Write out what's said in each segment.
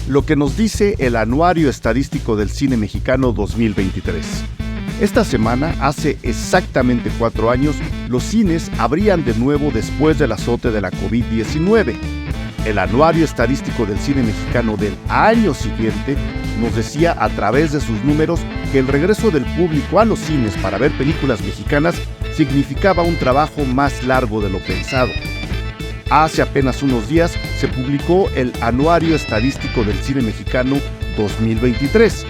lo que nos dice el Anuario Estadístico del Cine Mexicano 2023. Esta semana, hace exactamente 4 años, los cines abrían de nuevo después del azote de la COVID-19. El Anuario Estadístico del Cine Mexicano del año siguiente nos decía a través de sus números que el regreso del público a los cines para ver películas mexicanas significaba un trabajo más largo de lo pensado. Hace apenas unos días se publicó el Anuario Estadístico del Cine Mexicano 2023.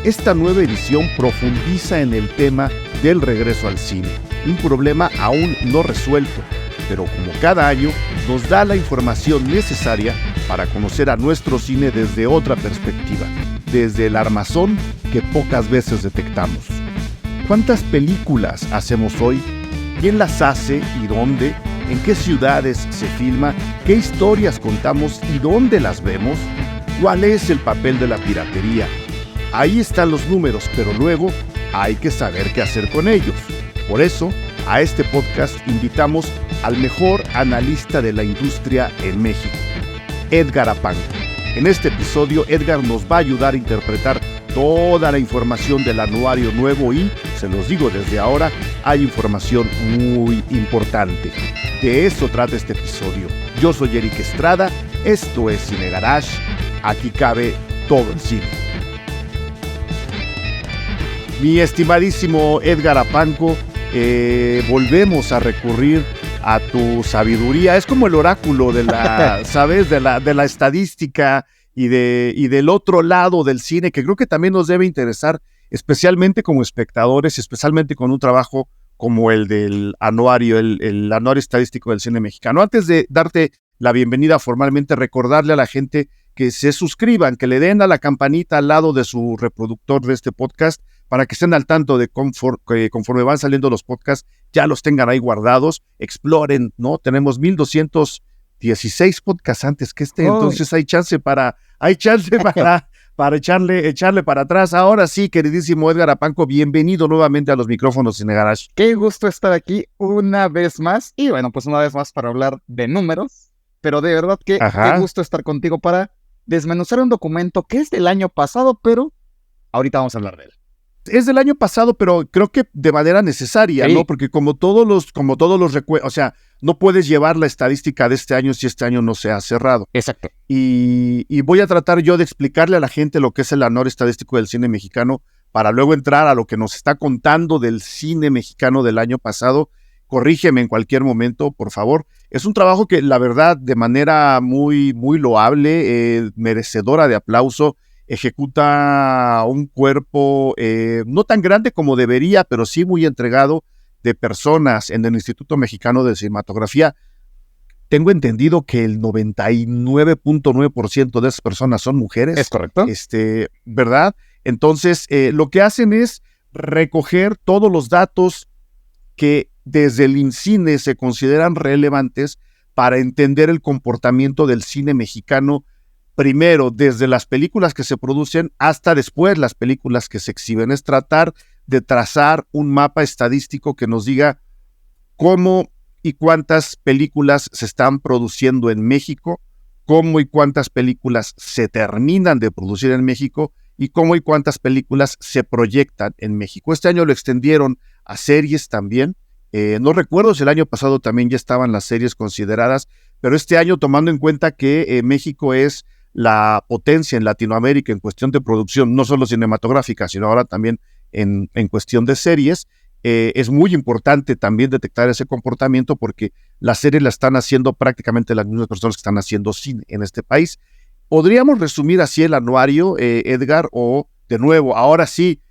Esta nueva edición profundiza en el tema del regreso al cine, un problema aún no resuelto, pero como cada año nos da la información necesaria para conocer a nuestro cine desde otra perspectiva, desde el armazón que pocas veces detectamos. ¿Cuántas películas hacemos hoy? ¿Quién las hace y dónde? ¿En qué ciudades se filma? ¿Qué historias contamos y dónde las vemos? ¿Cuál es el papel de la piratería? Ahí están los números, pero luego hay que saber qué hacer con ellos. Por eso, a este podcast invitamos al mejor analista de la industria en México, Edgar Apanco. En este episodio, Edgar nos va a ayudar a interpretar toda la información del anuario nuevo y, se los digo desde ahora, hay información muy importante. De eso trata este episodio. Yo soy Eric Estrada, esto es Cine Garage, aquí cabe todo el cine. Mi estimadísimo Edgar Apanco, volvemos a recurrir a tu sabiduría. Es como el oráculo de la, ¿sabes? De la estadística y del otro lado del cine, que creo que también nos debe interesar, especialmente como espectadores, especialmente con un trabajo como el del anuario, el Anuario Estadístico del Cine Mexicano. Antes de darte la bienvenida formalmente, recordarle a la gente que se suscriban, que le den a la campanita al lado de su reproductor de este podcast, para que estén al tanto de que conforme van saliendo los podcasts, ya los tengan ahí guardados, exploren, ¿no? Tenemos 1216 podcasts antes que entonces hay chance para echarle para atrás. Ahora sí, queridísimo Edgar Apanco, bienvenido nuevamente a los micrófonos Cine Garage. Qué gusto estar aquí una vez más, y bueno, pues una vez más para hablar de números, pero de verdad que qué gusto estar contigo para desmenuzar un documento que es del año pasado, pero ahorita vamos a hablar de él. Es del año pasado, pero creo que de manera necesaria, sí, ¿no? Porque como todos los recuerdos, o sea, no puedes llevar la estadística de este año si este año no se ha cerrado. Exacto. Y voy a tratar yo de explicarle a la gente lo que es el Anuario Estadístico del Cine Mexicano para luego entrar a lo que nos está contando del cine mexicano del año pasado. Corrígeme en cualquier momento, por favor. Es un trabajo que, la verdad, de manera muy, muy loable, merecedora de aplauso, ejecuta un cuerpo no tan grande como debería, pero sí muy entregado, de personas en el Instituto Mexicano de Cinematografía. Tengo entendido que el 99.9% de esas personas son mujeres. ¿Es correcto? ¿Verdad? Entonces, lo que hacen es recoger todos los datos que desde el INCINE se consideran relevantes para entender el comportamiento del cine mexicano, primero desde las películas que se producen hasta después las películas que se exhiben. Es tratar de trazar un mapa estadístico que nos diga cómo y cuántas películas se están produciendo en México, cómo y cuántas películas se terminan de producir en México y cómo y cuántas películas se proyectan en México. Este año lo extendieron a series también. No recuerdo si el año pasado también ya estaban las series consideradas, pero este año, tomando en cuenta que México es la potencia en Latinoamérica en cuestión de producción, no solo cinematográfica, sino ahora también en cuestión de series, es muy importante también detectar ese comportamiento porque las series la están haciendo prácticamente las mismas personas que están haciendo cine en este país. ¿Podríamos resumir así el anuario, Edgar? O, de nuevo, ahora sí,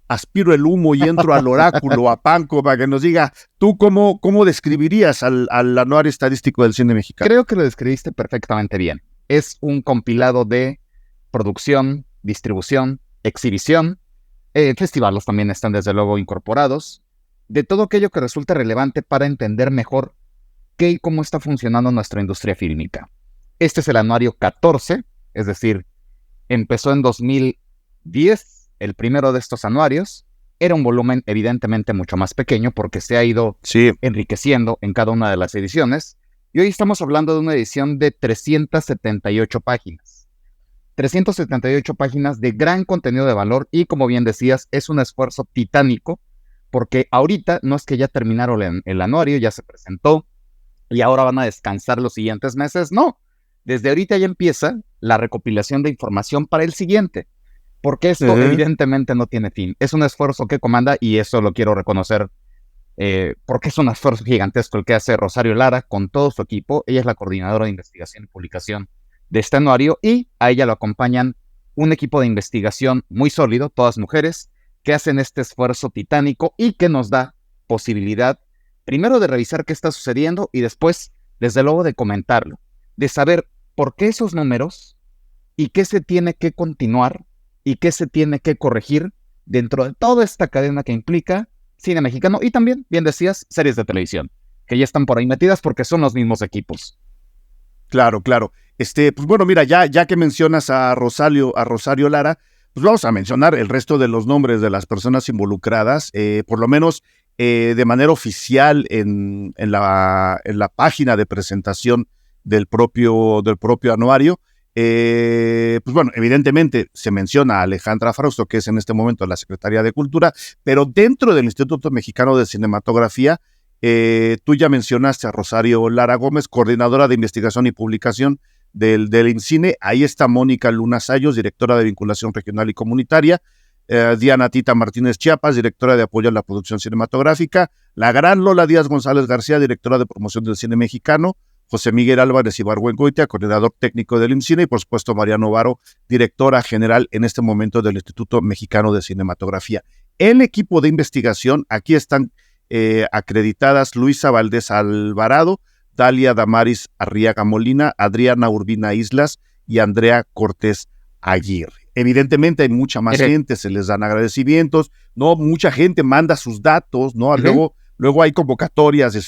aspiro el humo y entro al oráculo, a Panco, para que nos diga, ¿tú cómo describirías al Anuario Estadístico del Cine Mexicano? Creo que lo describiste perfectamente bien. Es un compilado de producción, distribución, exhibición, festivales también están desde luego incorporados, de todo aquello que resulta relevante para entender mejor qué y cómo está funcionando nuestra industria fílmica. Este es el anuario 14, es decir, empezó en 2010, el primero de estos anuarios. Era un volumen evidentemente mucho más pequeño porque se ha ido enriqueciendo en cada una de las ediciones. Y hoy estamos hablando de una edición de 378 páginas. 378 páginas de gran contenido de valor y, como bien decías, es un esfuerzo titánico porque ahorita no es que ya terminaron el anuario, ya se presentó y ahora van a descansar los siguientes meses. No, desde ahorita ya empieza la recopilación de información para el siguiente, porque esto evidentemente no tiene fin. Es un esfuerzo que comanda, y eso lo quiero reconocer, porque es un esfuerzo gigantesco el que hace Rosario Lara con todo su equipo. Ella es la coordinadora de investigación y publicación de este anuario, y a ella lo acompañan un equipo de investigación muy sólido, todas mujeres, que hacen este esfuerzo titánico y que nos da posibilidad, primero, de revisar qué está sucediendo y después, desde luego, de comentarlo, de saber por qué esos números y qué se tiene que continuar y qué se tiene que corregir dentro de toda esta cadena que implica cine mexicano y también, bien decías, series de televisión, que ya están por ahí metidas porque son los mismos equipos. Claro, claro. Pues bueno, mira, ya que mencionas a Rosario Lara, pues vamos a mencionar el resto de los nombres de las personas involucradas, por lo menos de manera oficial en la página de presentación del propio anuario. Pues bueno, evidentemente se menciona a Alejandra Frausto, que es en este momento la Secretaría de Cultura, pero dentro del Instituto Mexicano de Cinematografía, tú ya mencionaste a Rosario Lara Gómez, coordinadora de investigación y publicación del INCINE. Ahí está Mónica Luna Sayos, directora de vinculación regional y comunitaria. Diana Tita Martínez Chiapas, directora de apoyo a la producción cinematográfica. La gran Lola Díaz González García, directora de promoción del cine mexicano. José Miguel Álvarez Ibargüengoitia, coordinador técnico del IMCINE, y por supuesto Mariano Varo, directora general en este momento del Instituto Mexicano de Cinematografía. El equipo de investigación, aquí están acreditadas Luisa Valdés Alvarado, Dalia Damaris Arriaga Molina, Adriana Urbina Islas y Andrea Cortés Aguirre. Evidentemente hay mucha más gente, se les dan agradecimientos, ¿no? Mucha gente manda sus datos, ¿no? Luego hay convocatorias. Si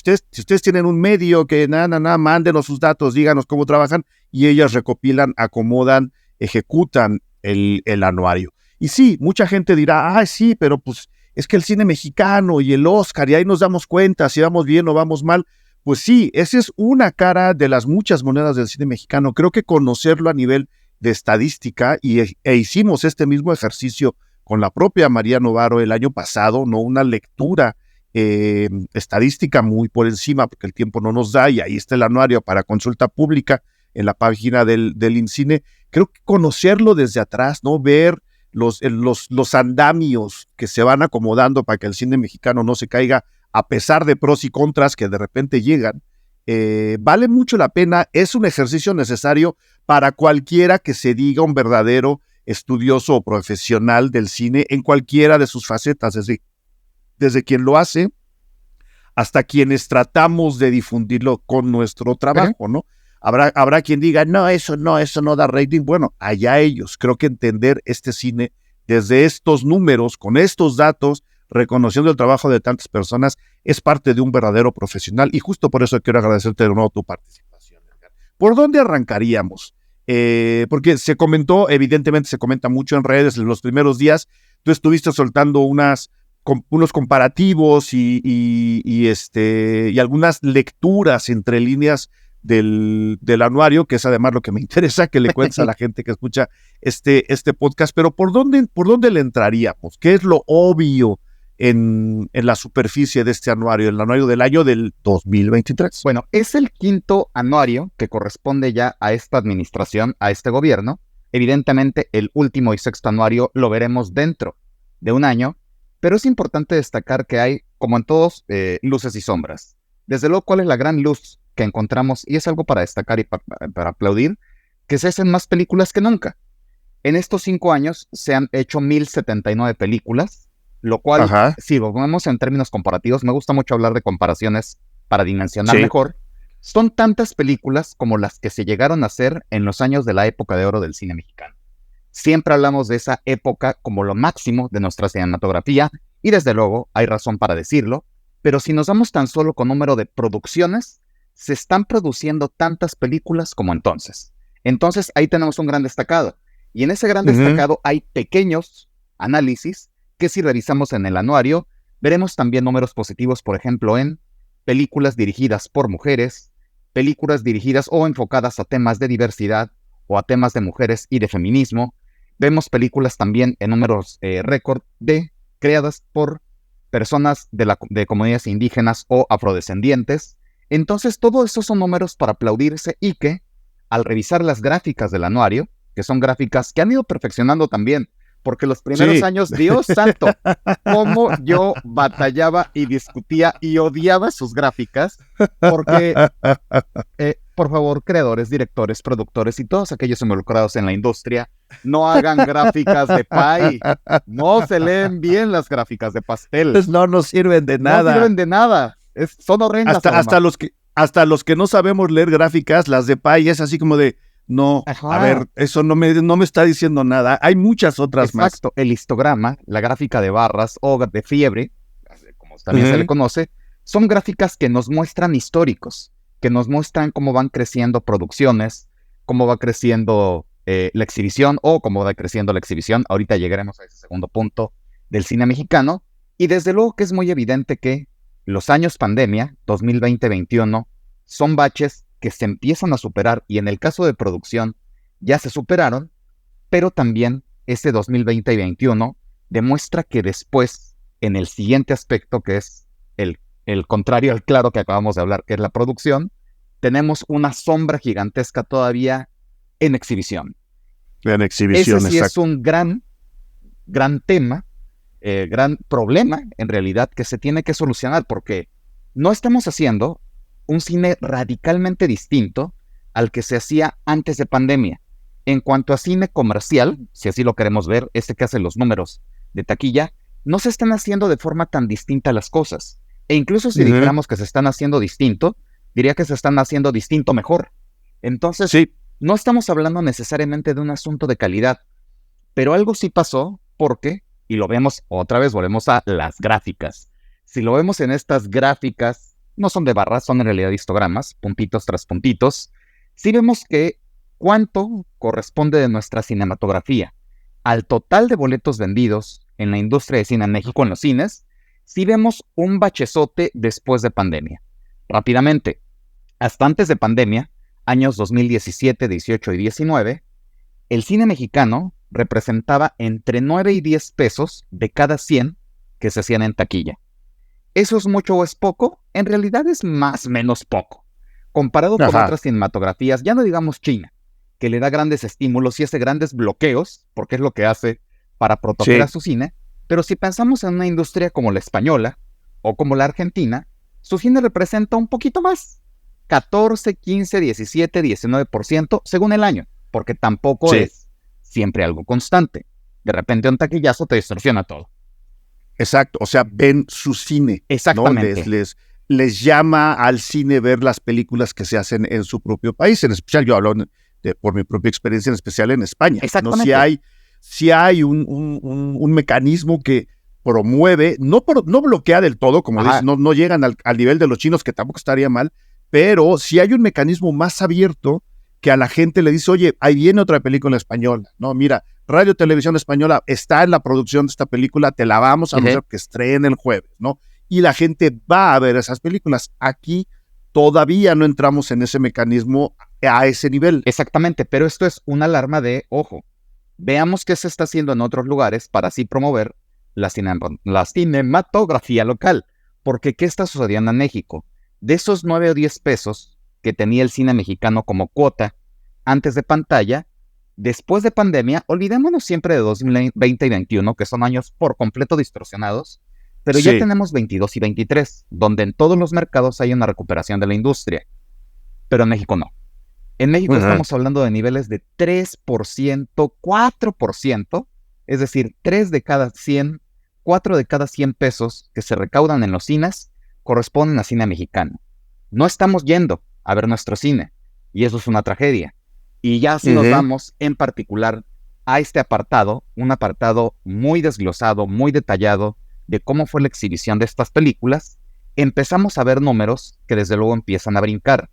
ustedes tienen un medio que mándenos sus datos, díganos cómo trabajan, y ellas recopilan, acomodan, ejecutan el anuario. Y sí, mucha gente dirá, sí, pero pues es que el cine mexicano y el Oscar, y ahí nos damos cuenta si vamos bien o vamos mal. Pues sí, esa es una cara de las muchas monedas del cine mexicano. Creo que conocerlo a nivel de estadística, e hicimos este mismo ejercicio con la propia Mariano Varo el año pasado, ¿no? Una lectura estadística muy por encima, porque el tiempo no nos da, y ahí está el anuario para consulta pública en la página del INCINE. Creo que conocerlo desde atrás, ¿no? Ver los andamios que se van acomodando para que el cine mexicano no se caiga, a pesar de pros y contras que de repente llegan, vale mucho la pena. Es un ejercicio necesario para cualquiera que se diga un verdadero estudioso o profesional del cine en cualquiera de sus facetas, desde quien lo hace hasta quienes tratamos de difundirlo con nuestro trabajo, ¿no? Habrá quien diga, no, eso no da rating. Bueno, allá ellos. Creo que entender este cine desde estos números, con estos datos, reconociendo el trabajo de tantas personas, es parte de un verdadero profesional, y justo por eso quiero agradecerte de nuevo tu participación, Edgar. ¿Por dónde arrancaríamos? Porque evidentemente se comenta mucho en redes en los primeros días. Tú estuviste soltando unos comparativos y algunas lecturas entre líneas del anuario, que es además lo que me interesa que le cuentes a la gente que escucha este podcast. Pero ¿por dónde le entraríamos? ¿Qué es lo obvio en la superficie de este anuario, el anuario del año del 2023? Bueno, es el quinto anuario que corresponde ya a esta administración, a este gobierno. Evidentemente, el último y sexto anuario lo veremos dentro de un año, pero es importante destacar que hay, como en todos, luces y sombras. Desde luego, ¿cuál es la gran luz que encontramos? Y es algo para destacar y para aplaudir, que se hacen más películas que nunca. En estos 5 años se han hecho 1,079 películas, lo cual, si lo vemos en términos comparativos, me gusta mucho hablar de comparaciones para dimensionar mejor, son tantas películas como las que se llegaron a hacer en los años de la época de oro del cine mexicano. Siempre hablamos de esa época como lo máximo de nuestra cinematografía, y desde luego hay razón para decirlo, pero si nos vamos tan solo con número de producciones, se están produciendo tantas películas como entonces. Entonces ahí tenemos un gran destacado, y en ese gran destacado hay pequeños análisis que, si revisamos en el anuario, veremos también números positivos, por ejemplo, en películas dirigidas por mujeres, películas dirigidas o enfocadas a temas de diversidad o a temas de mujeres y de feminismo. Vemos películas también en números récord creadas por personas de comunidades indígenas o afrodescendientes. Entonces, todo eso son números para aplaudirse y que, al revisar las gráficas del anuario, que son gráficas que han ido perfeccionando también, porque los primeros años, Dios santo, cómo yo batallaba y discutía y odiaba sus gráficas, porque, por favor, creadores, directores, productores y todos aquellos involucrados en la industria, no hagan gráficas de pie, no se leen bien las gráficas de pastel. Pues no nos sirven de nada. No sirven de nada, son horrendas. Hasta los que no sabemos leer gráficas, las de pie es así como de... No, Ajá. A ver, eso no me está diciendo nada. Hay muchas otras más. Exacto, el histograma, la gráfica de barras o de fiebre, como también se le conoce, son gráficas que nos muestran históricos, que nos muestran cómo van creciendo producciones, cómo va creciendo la exhibición o cómo va creciendo la exhibición. Ahorita llegaremos a ese segundo punto del cine mexicano. Y desde luego que es muy evidente que los años pandemia, 2020-21, son baches que se empiezan a superar y en el caso de producción ya se superaron, pero también ese 2020 y 2021 demuestra que después, en el siguiente aspecto, que es el contrario al claro que acabamos de hablar, que es la producción, tenemos una sombra gigantesca todavía en exhibición. En exhibición, ese sí es un gran tema, gran problema, en realidad, que se tiene que solucionar, porque no estamos haciendo un cine radicalmente distinto al que se hacía antes de pandemia. En cuanto a cine comercial, si así lo queremos ver, que hace los números de taquilla, no se están haciendo de forma tan distinta las cosas. E incluso si dijéramos que se están haciendo distinto, diría que se están haciendo distinto mejor. Entonces, no estamos hablando necesariamente de un asunto de calidad, pero algo sí pasó porque, y lo vemos otra vez, volvemos a las gráficas. Si lo vemos en estas gráficas, no son de barras, son en realidad histogramas, puntitos tras puntitos, sí vemos que cuánto corresponde de nuestra cinematografía al total de boletos vendidos en la industria de cine en México, en los cines, sí vemos un bachezote después de pandemia. Rápidamente, hasta antes de pandemia, años 2017, 18 y 19, el cine mexicano representaba entre 9 y 10 pesos de cada 100 que se hacían en taquilla. ¿Eso es mucho o es poco? En realidad es más o menos poco. Comparado con otras cinematografías, ya no digamos China, que le da grandes estímulos y hace grandes bloqueos, porque es lo que hace para proteger a su cine. Pero si pensamos en una industria como la española o como la argentina, su cine representa un poquito más. 14, 15, 17, 19% según el año, porque tampoco es siempre algo constante. De repente un taquillazo te distorsiona todo. Exacto, o sea, ven su cine. Exactamente. ¿No? Les llama al cine ver las películas que se hacen en su propio país. En especial, yo hablo por mi propia experiencia, en especial en España. Exactamente. ¿No? Si hay un mecanismo que promueve, no bloquea del todo, como dices, no llegan al nivel de los chinos, que tampoco estaría mal, pero si hay un mecanismo más abierto que a la gente le dice, oye, ahí viene otra película española, ¿no? Mira, Radio Televisión Española está en la producción de esta película, te la vamos a anunciar que estrena el jueves, ¿no? Y la gente va a ver esas películas. Aquí todavía no entramos en ese mecanismo a ese nivel. Exactamente, pero esto es una alarma de, ojo, veamos qué se está haciendo en otros lugares para así promover la cinematografía local. Porque, ¿qué está sucediendo en México? De esos 9 o 10 pesos que tenía el cine mexicano como cuota antes de pantalla, después de pandemia, olvidémonos siempre de 2020 y 2021, que son años por completo distorsionados, pero ya tenemos 22 y 23, donde en todos los mercados hay una recuperación de la industria. Pero en México no. En México estamos hablando de niveles de 3%, 4%, es decir, 3 de cada 100, 4 de cada 100 pesos que se recaudan en los cines corresponden a cine mexicano. No estamos yendo a ver nuestro cine, y eso es una tragedia. Y ya si nos vamos en particular a este apartado, un apartado muy desglosado, muy detallado de cómo fue la exhibición de estas películas, empezamos a ver números que desde luego empiezan a brincar.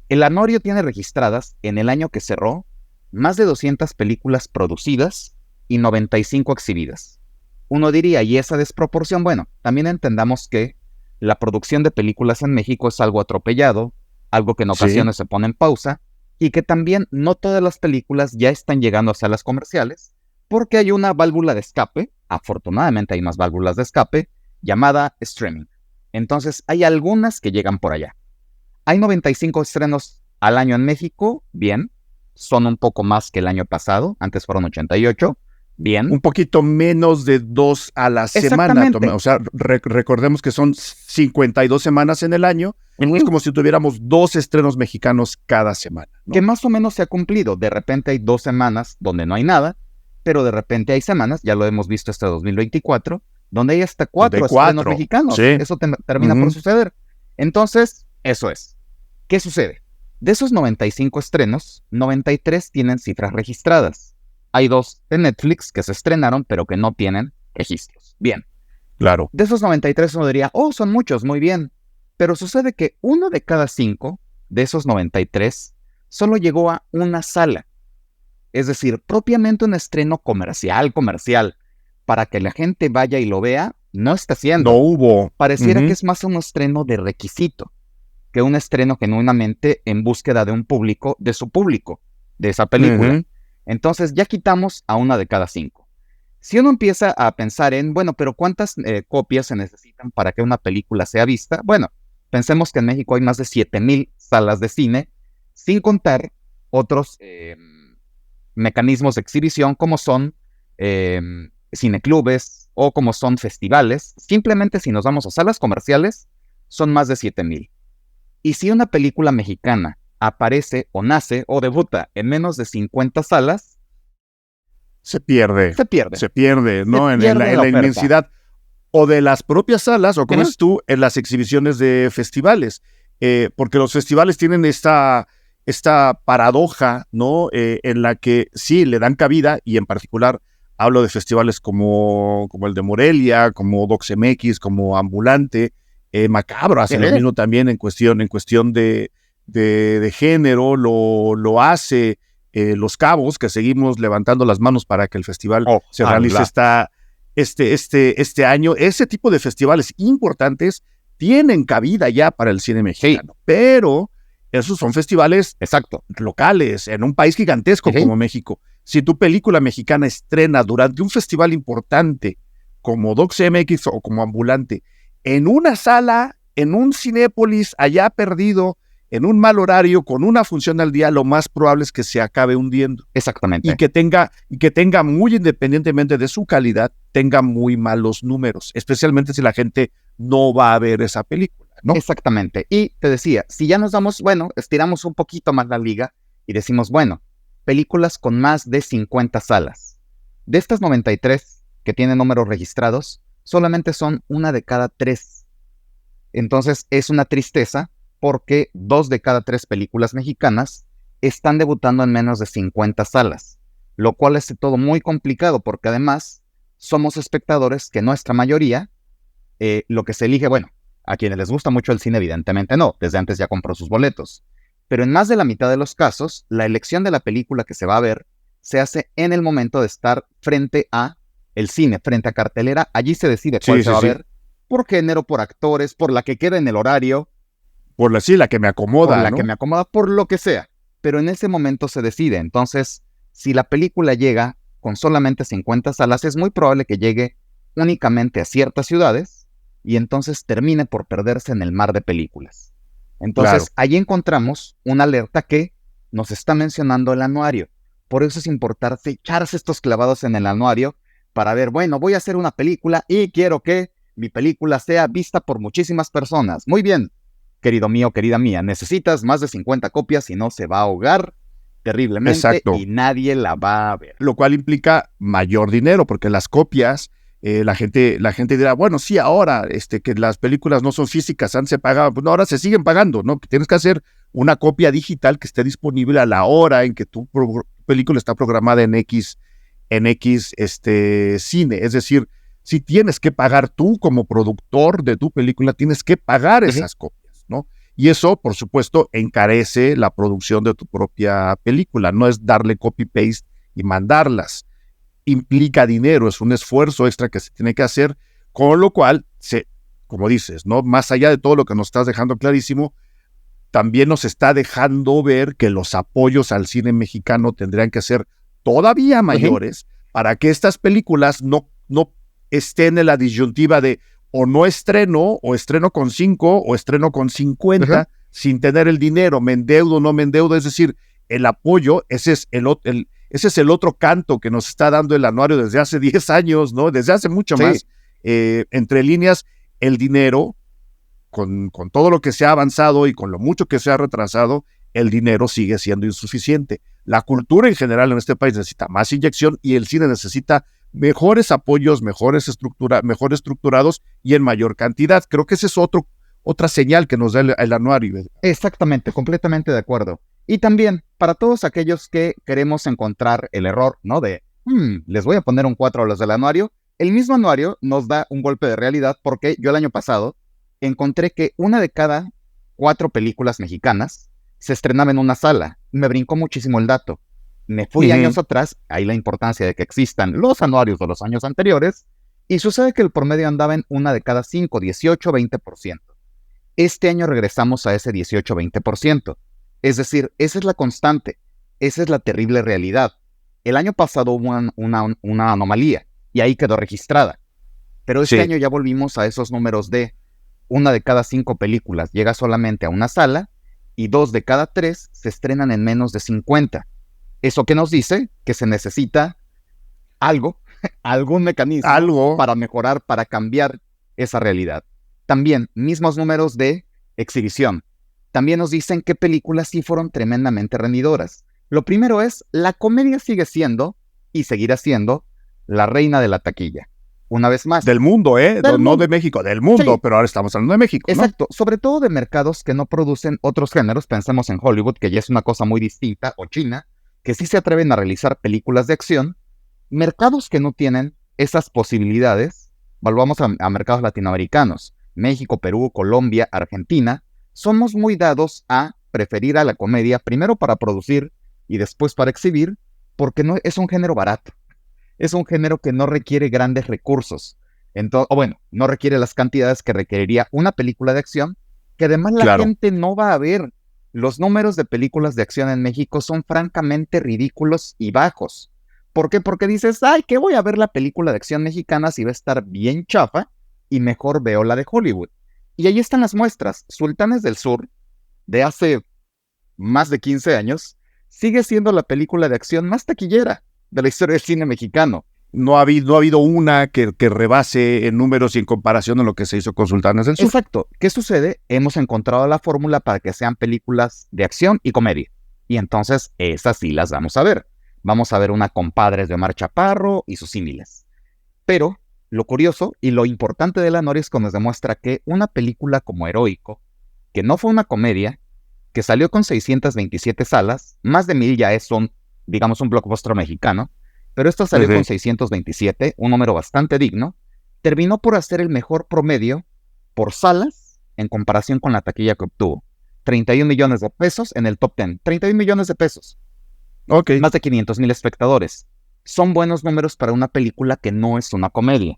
El anuario tiene registradas, en el año que cerró, más de 200 películas producidas y 95 exhibidas. Uno diría, ¿y esa desproporción? Bueno, también entendamos que la producción de películas en México es algo atropellado, algo que en ocasiones se pone en pausa, y que también no todas las películas ya están llegando a salas comerciales, porque hay una válvula de escape, afortunadamente hay más válvulas de escape, llamada streaming. Entonces hay algunas que llegan por allá. Hay 95 estrenos al año en México, bien, son un poco más que el año pasado, antes fueron 88, bien. Un poquito menos de 2 a la semana. O sea, recordemos que son 52 semanas en el año. Es como si tuviéramos 2 estrenos mexicanos cada semana, ¿no? Que más o menos se ha cumplido. De repente hay 2 semanas donde no hay nada, pero de repente hay semanas, ya lo hemos visto hasta 2024, donde hay hasta 4 estrenos mexicanos. Sí. Eso termina por suceder. Entonces, eso es. ¿Qué sucede? De esos 95 estrenos, 93 tienen cifras registradas. Hay 2 de Netflix que se estrenaron, pero que no tienen registros. Bien. Claro. De esos 93 uno diría, son muchos, muy bien. Pero sucede que 1 de cada 5 de esos 93 solo llegó a una sala. Es decir, propiamente un estreno comercial, para que la gente vaya y lo vea, no está siendo. No hubo. Pareciera que es más un estreno de requisito que un estreno genuinamente en búsqueda de un público, de su público, de esa película. Entonces ya quitamos a 1 de cada 5. Si uno empieza a pensar en, bueno, pero ¿cuántas copias se necesitan para que una película sea vista? Bueno, pensemos que en México hay más de 7,000 salas de cine, sin contar otros mecanismos de exhibición como son cineclubes o como son festivales. Simplemente si nos vamos a salas comerciales, son más de 7,000. Y si una película mexicana aparece o nace o debuta en menos de 50 salas, se pierde, ¿no? En la inmensidad o de las propias salas, o como dices tú, en las exhibiciones de festivales, porque los festivales tienen esta paradoja, ¿no? En la que sí le dan cabida, y en particular hablo de festivales como el de Morelia, como DocsMX, como Ambulante, Macabro hace lo mismo también en cuestión de género, lo hace Los Cabos, que seguimos levantando las manos para que el festival se realice este año. Ese tipo de festivales importantes tienen cabida ya para el cine mexicano, pero esos son festivales locales, en un país gigantesco como México. Si tu película mexicana estrena durante un festival importante como DocsMX o como Ambulante, en una sala, en un Cinépolis allá perdido, en un mal horario, con una función al día, lo más probable es que se acabe hundiendo. Exactamente. Y que tenga, muy independientemente de su calidad, tenga muy malos números, especialmente si la gente no va a ver esa película, ¿no? Exactamente. Y te decía, si ya nos damos, estiramos un poquito más la liga y decimos, películas con más de 50 salas. De estas 93 que tienen números registrados, solamente son 1 de cada 3. Entonces es una tristeza porque 2 de cada 3 películas mexicanas están debutando en menos de 50 salas, lo cual es todo muy complicado porque además somos espectadores que nuestra mayoría, lo que se elige, a quienes les gusta mucho el cine evidentemente no, desde antes ya compró sus boletos, pero en más de la mitad de los casos, la elección de la película que se va a ver se hace en el momento de estar frente a el cine, frente a cartelera. Allí se decide cuál se va a ver, por género, por actores, por la que queda en el horario, por la que me acomoda, por la que me acomoda, por lo que sea. Pero en ese momento se decide. Entonces, si la película llega con solamente 50 salas, es muy probable que llegue únicamente a ciertas ciudades y entonces termine por perderse en el mar de películas. Entonces, ahí encontramos una alerta que nos está mencionando el anuario. Por eso es importante echarse estos clavados en el anuario para ver, voy a hacer una película y quiero que mi película sea vista por muchísimas personas. Muy bien, querido mío, querida mía, necesitas más de 50 copias y no se va a ahogar terriblemente y nadie la va a ver. Lo cual implica mayor dinero, porque las copias, la gente dirá, sí, ahora que las películas no son físicas, antes se pagaban, pues no, ahora se siguen pagando, ¿no? Tienes que hacer una copia digital que esté disponible a la hora en que tu película está programada en X cine. Es decir, si tienes que pagar tú como productor de tu película, tienes que pagar esas copias, ¿no? Y eso, por supuesto, encarece la producción de tu propia película. No es darle copy-paste y mandarlas. Implica dinero, es un esfuerzo extra que se tiene que hacer, con lo cual, como dices, ¿no? Más allá de todo lo que nos estás dejando clarísimo, también nos está dejando ver que los apoyos al cine mexicano tendrían que ser todavía mayores para que estas películas no estén en la disyuntiva de o no estreno, o estreno con 5, o estreno con 50, sin tener el dinero, me endeudo o no me endeudo. Es decir, el apoyo, ese es el otro canto que nos está dando el anuario desde hace 10 años, ¿no? Desde hace mucho más. Entre líneas, el dinero, con todo lo que se ha avanzado y con lo mucho que se ha retrasado, el dinero sigue siendo insuficiente. La cultura en general en este país necesita más inyección y el cine necesita mejores apoyos, mejor estructurados y en mayor cantidad. Creo que esa es otra señal que nos da el anuario. Exactamente, completamente de acuerdo. Y también, para todos aquellos que queremos encontrar el error, ¿no? Les voy a poner un 4 a los del anuario. El mismo anuario nos da un golpe de realidad porque yo el año pasado encontré que 1 de cada 4 películas mexicanas se estrenaba en una sala. Me brincó muchísimo el dato. Me fui años atrás, ahí la importancia de que existan los anuarios de los años anteriores, y sucede que el promedio andaba en 1 de cada 5, 18, 20%. Este año regresamos a ese 18, 20%. Es decir, esa es la constante, esa es la terrible realidad. El año pasado hubo una anomalía, y ahí quedó registrada. Pero este año ya volvimos a esos números de 1 de cada 5 películas llega solamente a una sala, y 2 de cada 3 se estrenan en menos de 50. ¿Eso qué nos dice? Que se necesita algún mecanismo para mejorar, para cambiar esa realidad. También, mismos números de exhibición. También nos dicen qué películas sí fueron tremendamente rendidoras. Lo primero es, la comedia sigue siendo, y seguirá siendo, la reina de la taquilla. Una vez más. Del mundo, no de México, del mundo, pero ahora estamos hablando de México, ¿no? Exacto, sobre todo de mercados que no producen otros géneros. Pensemos en Hollywood, que ya es una cosa muy distinta, o China, que sí se atreven a realizar películas de acción. Mercados que no tienen esas posibilidades, volvamos a mercados latinoamericanos, México, Perú, Colombia, Argentina, somos muy dados a preferir a la comedia, primero para producir y después para exhibir, porque no es un género barato. Es un género que no requiere grandes recursos. No requiere las cantidades que requeriría una película de acción, que además la gente no va a ver. Los números de películas de acción en México son francamente ridículos y bajos. ¿Por qué? Porque dices, ay, ¿qué voy a ver la película de acción mexicana si va a estar bien chafa? Y mejor veo la de Hollywood. Y ahí están las muestras. Sultanes del Sur, de hace más de 15 años, sigue siendo la película de acción más taquillera de la historia del cine mexicano. No ha habido una que rebase en números y en comparación a lo que se hizo con Sultanes del Sur. Exacto. ¿Qué sucede? Hemos encontrado la fórmula para que sean películas de acción y comedia. Y entonces esas sí las vamos a ver. Vamos a ver una Compadres de Omar Chaparro y sus símiles. Pero lo curioso y lo importante de la anuario es que nos demuestra que una película como Heroico, que no fue una comedia, que salió con 627 salas, más de 1000 ya es un blockbuster mexicano, pero esto salió con 627, un número bastante digno, terminó por hacer el mejor promedio por salas en comparación con la taquilla que obtuvo. 31 millones de pesos en el top 10. 31 millones de pesos. Más de 500,000 espectadores. Son buenos números para una película que no es una comedia.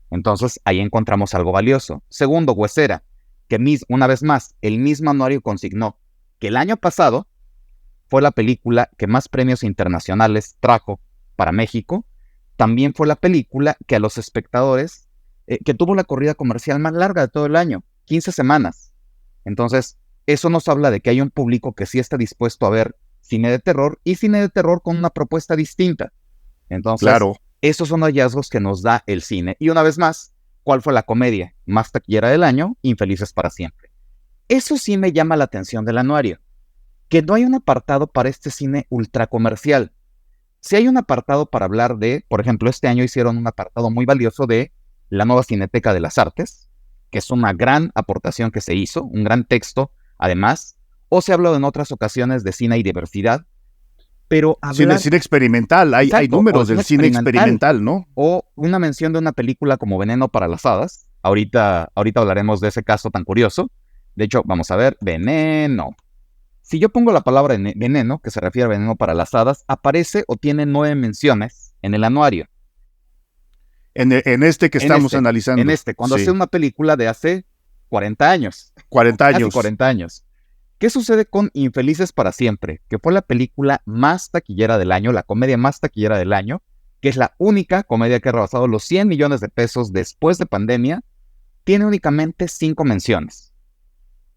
Entonces, ahí encontramos algo valioso. Segundo, Huesera, que una vez más, el mismo anuario consignó que el año pasado fue la película que más premios internacionales trajo para México. También fue la película que a los espectadores, que tuvo la corrida comercial más larga de todo el año, 15 semanas. Entonces, eso nos habla de que hay un público que sí está dispuesto a ver cine de terror y cine de terror con una propuesta distinta. Entonces, esos son hallazgos que nos da el cine. Y una vez más, ¿cuál fue la comedia más taquillera del año? Infelices para siempre. Eso sí me llama la atención del anuario, que no hay un apartado para este cine ultracomercial. Si hay un apartado para hablar de, por ejemplo, este año hicieron un apartado muy valioso de la nueva Cineteca de las Artes, que es una gran aportación que se hizo, un gran texto, además, o se ha hablado en otras ocasiones de cine y diversidad, pero hablar... Cine experimental, hay números del cine experimental, ¿no? O una mención de una película como Veneno para las Hadas, ahorita hablaremos de ese caso tan curioso. De hecho, vamos a ver, Veneno. Si yo pongo la palabra veneno, que se refiere a Veneno para las Hadas, aparece o tiene 9 menciones en el anuario. En este que estamos analizando. Cuando hace una película de hace 40 años. 40 años. Casi 40 años. ¿Qué sucede con Infelices para Siempre? Que fue la película más taquillera del año, la comedia más taquillera del año, que es la única comedia que ha rebasado los 100 millones de pesos después de pandemia, tiene únicamente 5 menciones.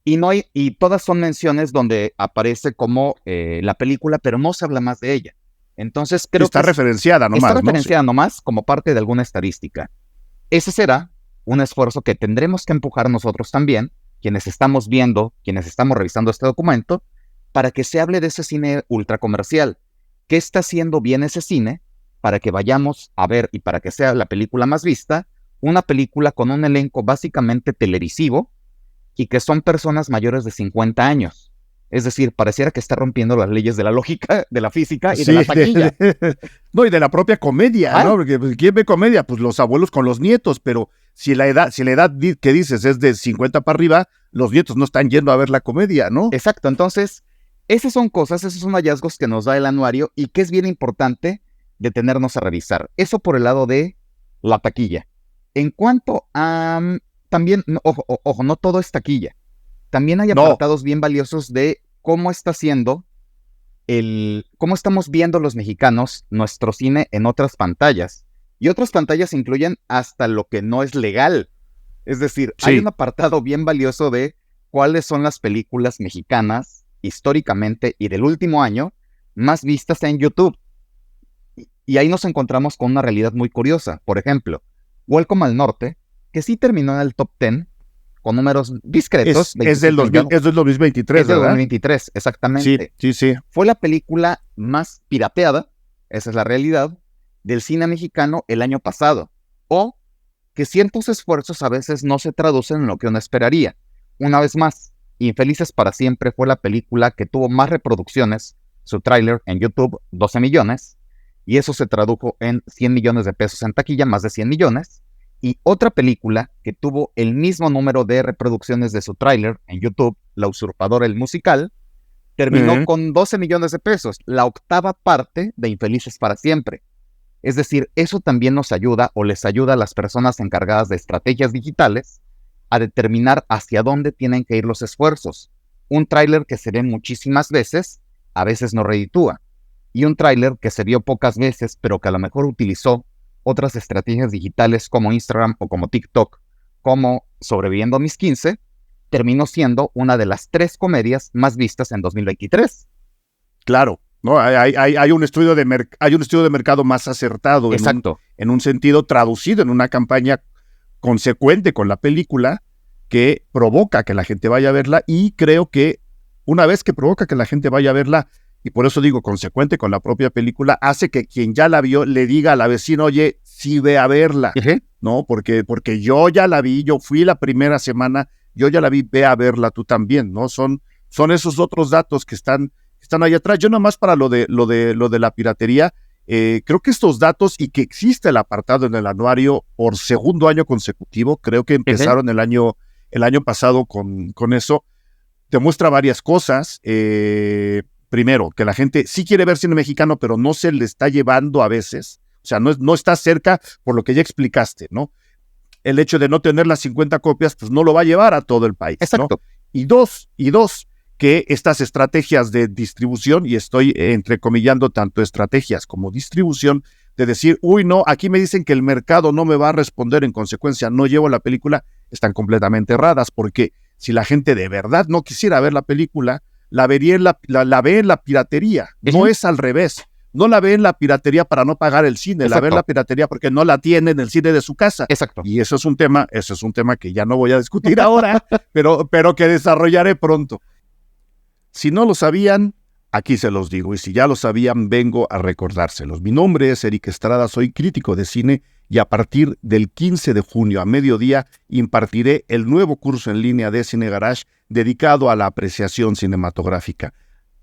Y todas son menciones donde aparece como la película, pero no se habla más de ella. Entonces creo está que referenciada nomás, está referenciada ¿no? nomás como parte de alguna estadística. Ese será un esfuerzo que tendremos que empujar nosotros también, quienes estamos viendo, quienes estamos revisando este documento, para que se hable de ese cine ultracomercial. ¿Qué está haciendo bien ese cine para que vayamos a ver y para que sea la película más vista? Una película con un elenco básicamente televisivo y que son personas mayores de 50 años. Es decir, pareciera que está rompiendo las leyes de la lógica, de la física y Sí, de la taquilla. no, y de la propia comedia, ¿no? Porque pues, ¿quién ve comedia? Pues los abuelos con los nietos, pero si la edad que dices es de 50 para arriba, los nietos no están yendo a ver la comedia, ¿no? Exacto, entonces, esas son hallazgos que nos da el anuario y que es bien importante detenernos a revisar. Eso por el lado de la taquilla. En cuanto a, también, ojo, no todo es taquilla. También hay apartados bien valiosos de cómo está siendo cómo estamos viendo los mexicanos nuestro cine en otras pantallas. Y otras pantallas incluyen hasta lo que no es legal. Es decir, Sí. hay un apartado bien valioso de cuáles son las películas mexicanas históricamente y del último año más vistas en YouTube. Y ahí nos encontramos con una realidad muy curiosa. Por ejemplo, Welcome al Norte, que sí terminó en el top 10 con números discretos. Es del 2023, es del ¿verdad? 2023, exactamente. Sí. Fue la película más pirateada, esa es la realidad, del cine mexicano el año pasado. O que ciertos esfuerzos a veces no se traducen en lo que uno esperaría. Una vez más, Infelices para Siempre fue la película que tuvo más reproducciones, su tráiler en YouTube, 12 millones, y eso se tradujo en 100 millones de pesos en taquilla, más de 100 millones. Y otra película que tuvo el mismo número de reproducciones de su tráiler en YouTube, La Usurpadora, el musical, terminó con 12 millones de pesos, la octava parte de Infelices para Siempre. Es decir, eso también nos ayuda o les ayuda a las personas encargadas de estrategias digitales a determinar hacia dónde tienen que ir los esfuerzos. Un tráiler que se ve muchísimas veces, a veces no reditúa. Y un tráiler que se vio pocas veces, pero que a lo mejor utilizó otras estrategias digitales como Instagram o como TikTok, como Sobreviviendo a mis 15, terminó siendo una de las 3 comedias más vistas en 2023. Claro, ¿no? Hay un estudio de mercado más acertado. Exacto. En un sentido traducido en una campaña consecuente con la película que provoca que la gente vaya a verla, y creo que una vez que provoca que la gente vaya a verla, y por eso digo consecuente con la propia película, hace que quien ya la vio le diga a la vecina, oye, sí ve a verla, ¿no? Porque yo ya la vi, yo fui la primera semana, yo ya la vi, ve a verla tú también, ¿no? Son esos otros datos que están ahí atrás. Yo nomás para lo de la piratería, creo que estos datos y que existe el apartado en el anuario por segundo año consecutivo, creo que empezaron el año pasado con eso, demuestra varias cosas. Primero, que la gente sí quiere ver cine mexicano, pero no se le está llevando a veces. O sea, no está cerca por lo que ya explicaste, ¿no? El hecho de no tener las 50 copias, pues no lo va a llevar a todo el país, Exacto. ¿no? Y dos, que estas estrategias de distribución, y estoy entrecomillando tanto estrategias como distribución, de decir, uy, no, aquí me dicen que el mercado no me va a responder, en consecuencia no llevo la película, están completamente erradas, porque si la gente de verdad no quisiera ver la película, la ve en la piratería, no es al revés. No la ve en la piratería para no pagar el cine, la ve en la piratería porque no la tiene en el cine de su casa. Exacto. Y eso es un tema que ya no voy a discutir ahora, pero que desarrollaré pronto. Si no lo sabían, aquí se los digo, y si ya lo sabían, vengo a recordárselos. Mi nombre es Eric Estrada, soy crítico de cine, y a partir del 15 de junio a mediodía impartiré el nuevo curso en línea de Cine Garage dedicado a la apreciación cinematográfica.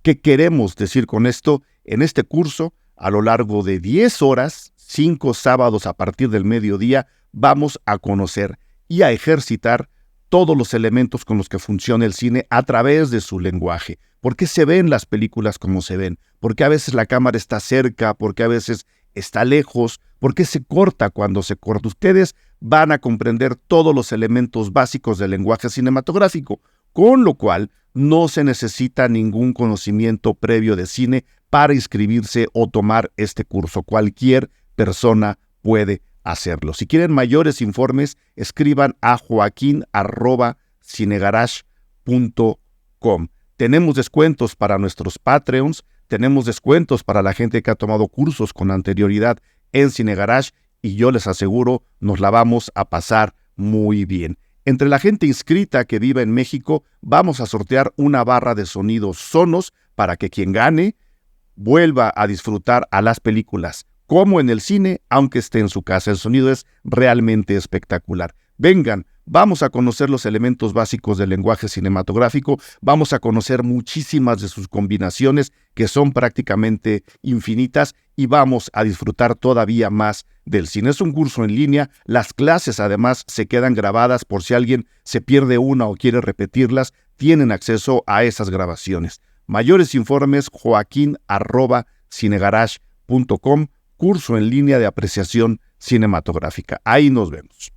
¿Qué queremos decir con esto? En este curso, a lo largo de 10 horas, 5 sábados a partir del mediodía, vamos a conocer y a ejercitar todos los elementos con los que funciona el cine a través de su lenguaje. ¿Por qué se ven las películas como se ven? ¿Por qué a veces la cámara está cerca? ¿Por qué a veces está lejos? ¿Por qué se corta cuando se corta? Ustedes van a comprender todos los elementos básicos del lenguaje cinematográfico. con lo cual no se necesita ningún conocimiento previo de cine para inscribirse o tomar este curso. Cualquier persona puede hacerlo. Si quieren mayores informes, escriban a joaquin@cinegarage.com. Tenemos descuentos para nuestros Patreons, tenemos descuentos para la gente que ha tomado cursos con anterioridad en Cinegarage y yo les aseguro, nos la vamos a pasar muy bien. Entre la gente inscrita que vive en México, vamos a sortear una barra de sonidos Sonos para que quien gane vuelva a disfrutar a las películas como en el cine, aunque esté en su casa. El sonido es realmente espectacular. Vengan, vamos a conocer los elementos básicos del lenguaje cinematográfico, vamos a conocer muchísimas de sus combinaciones, que son prácticamente infinitas, y vamos a disfrutar todavía más del cine. Es un curso en línea, las clases además se quedan grabadas por si alguien se pierde una o quiere repetirlas, tienen acceso a esas grabaciones. Mayores informes, joaquin@cinegarage.com, curso en línea de apreciación cinematográfica. Ahí nos vemos.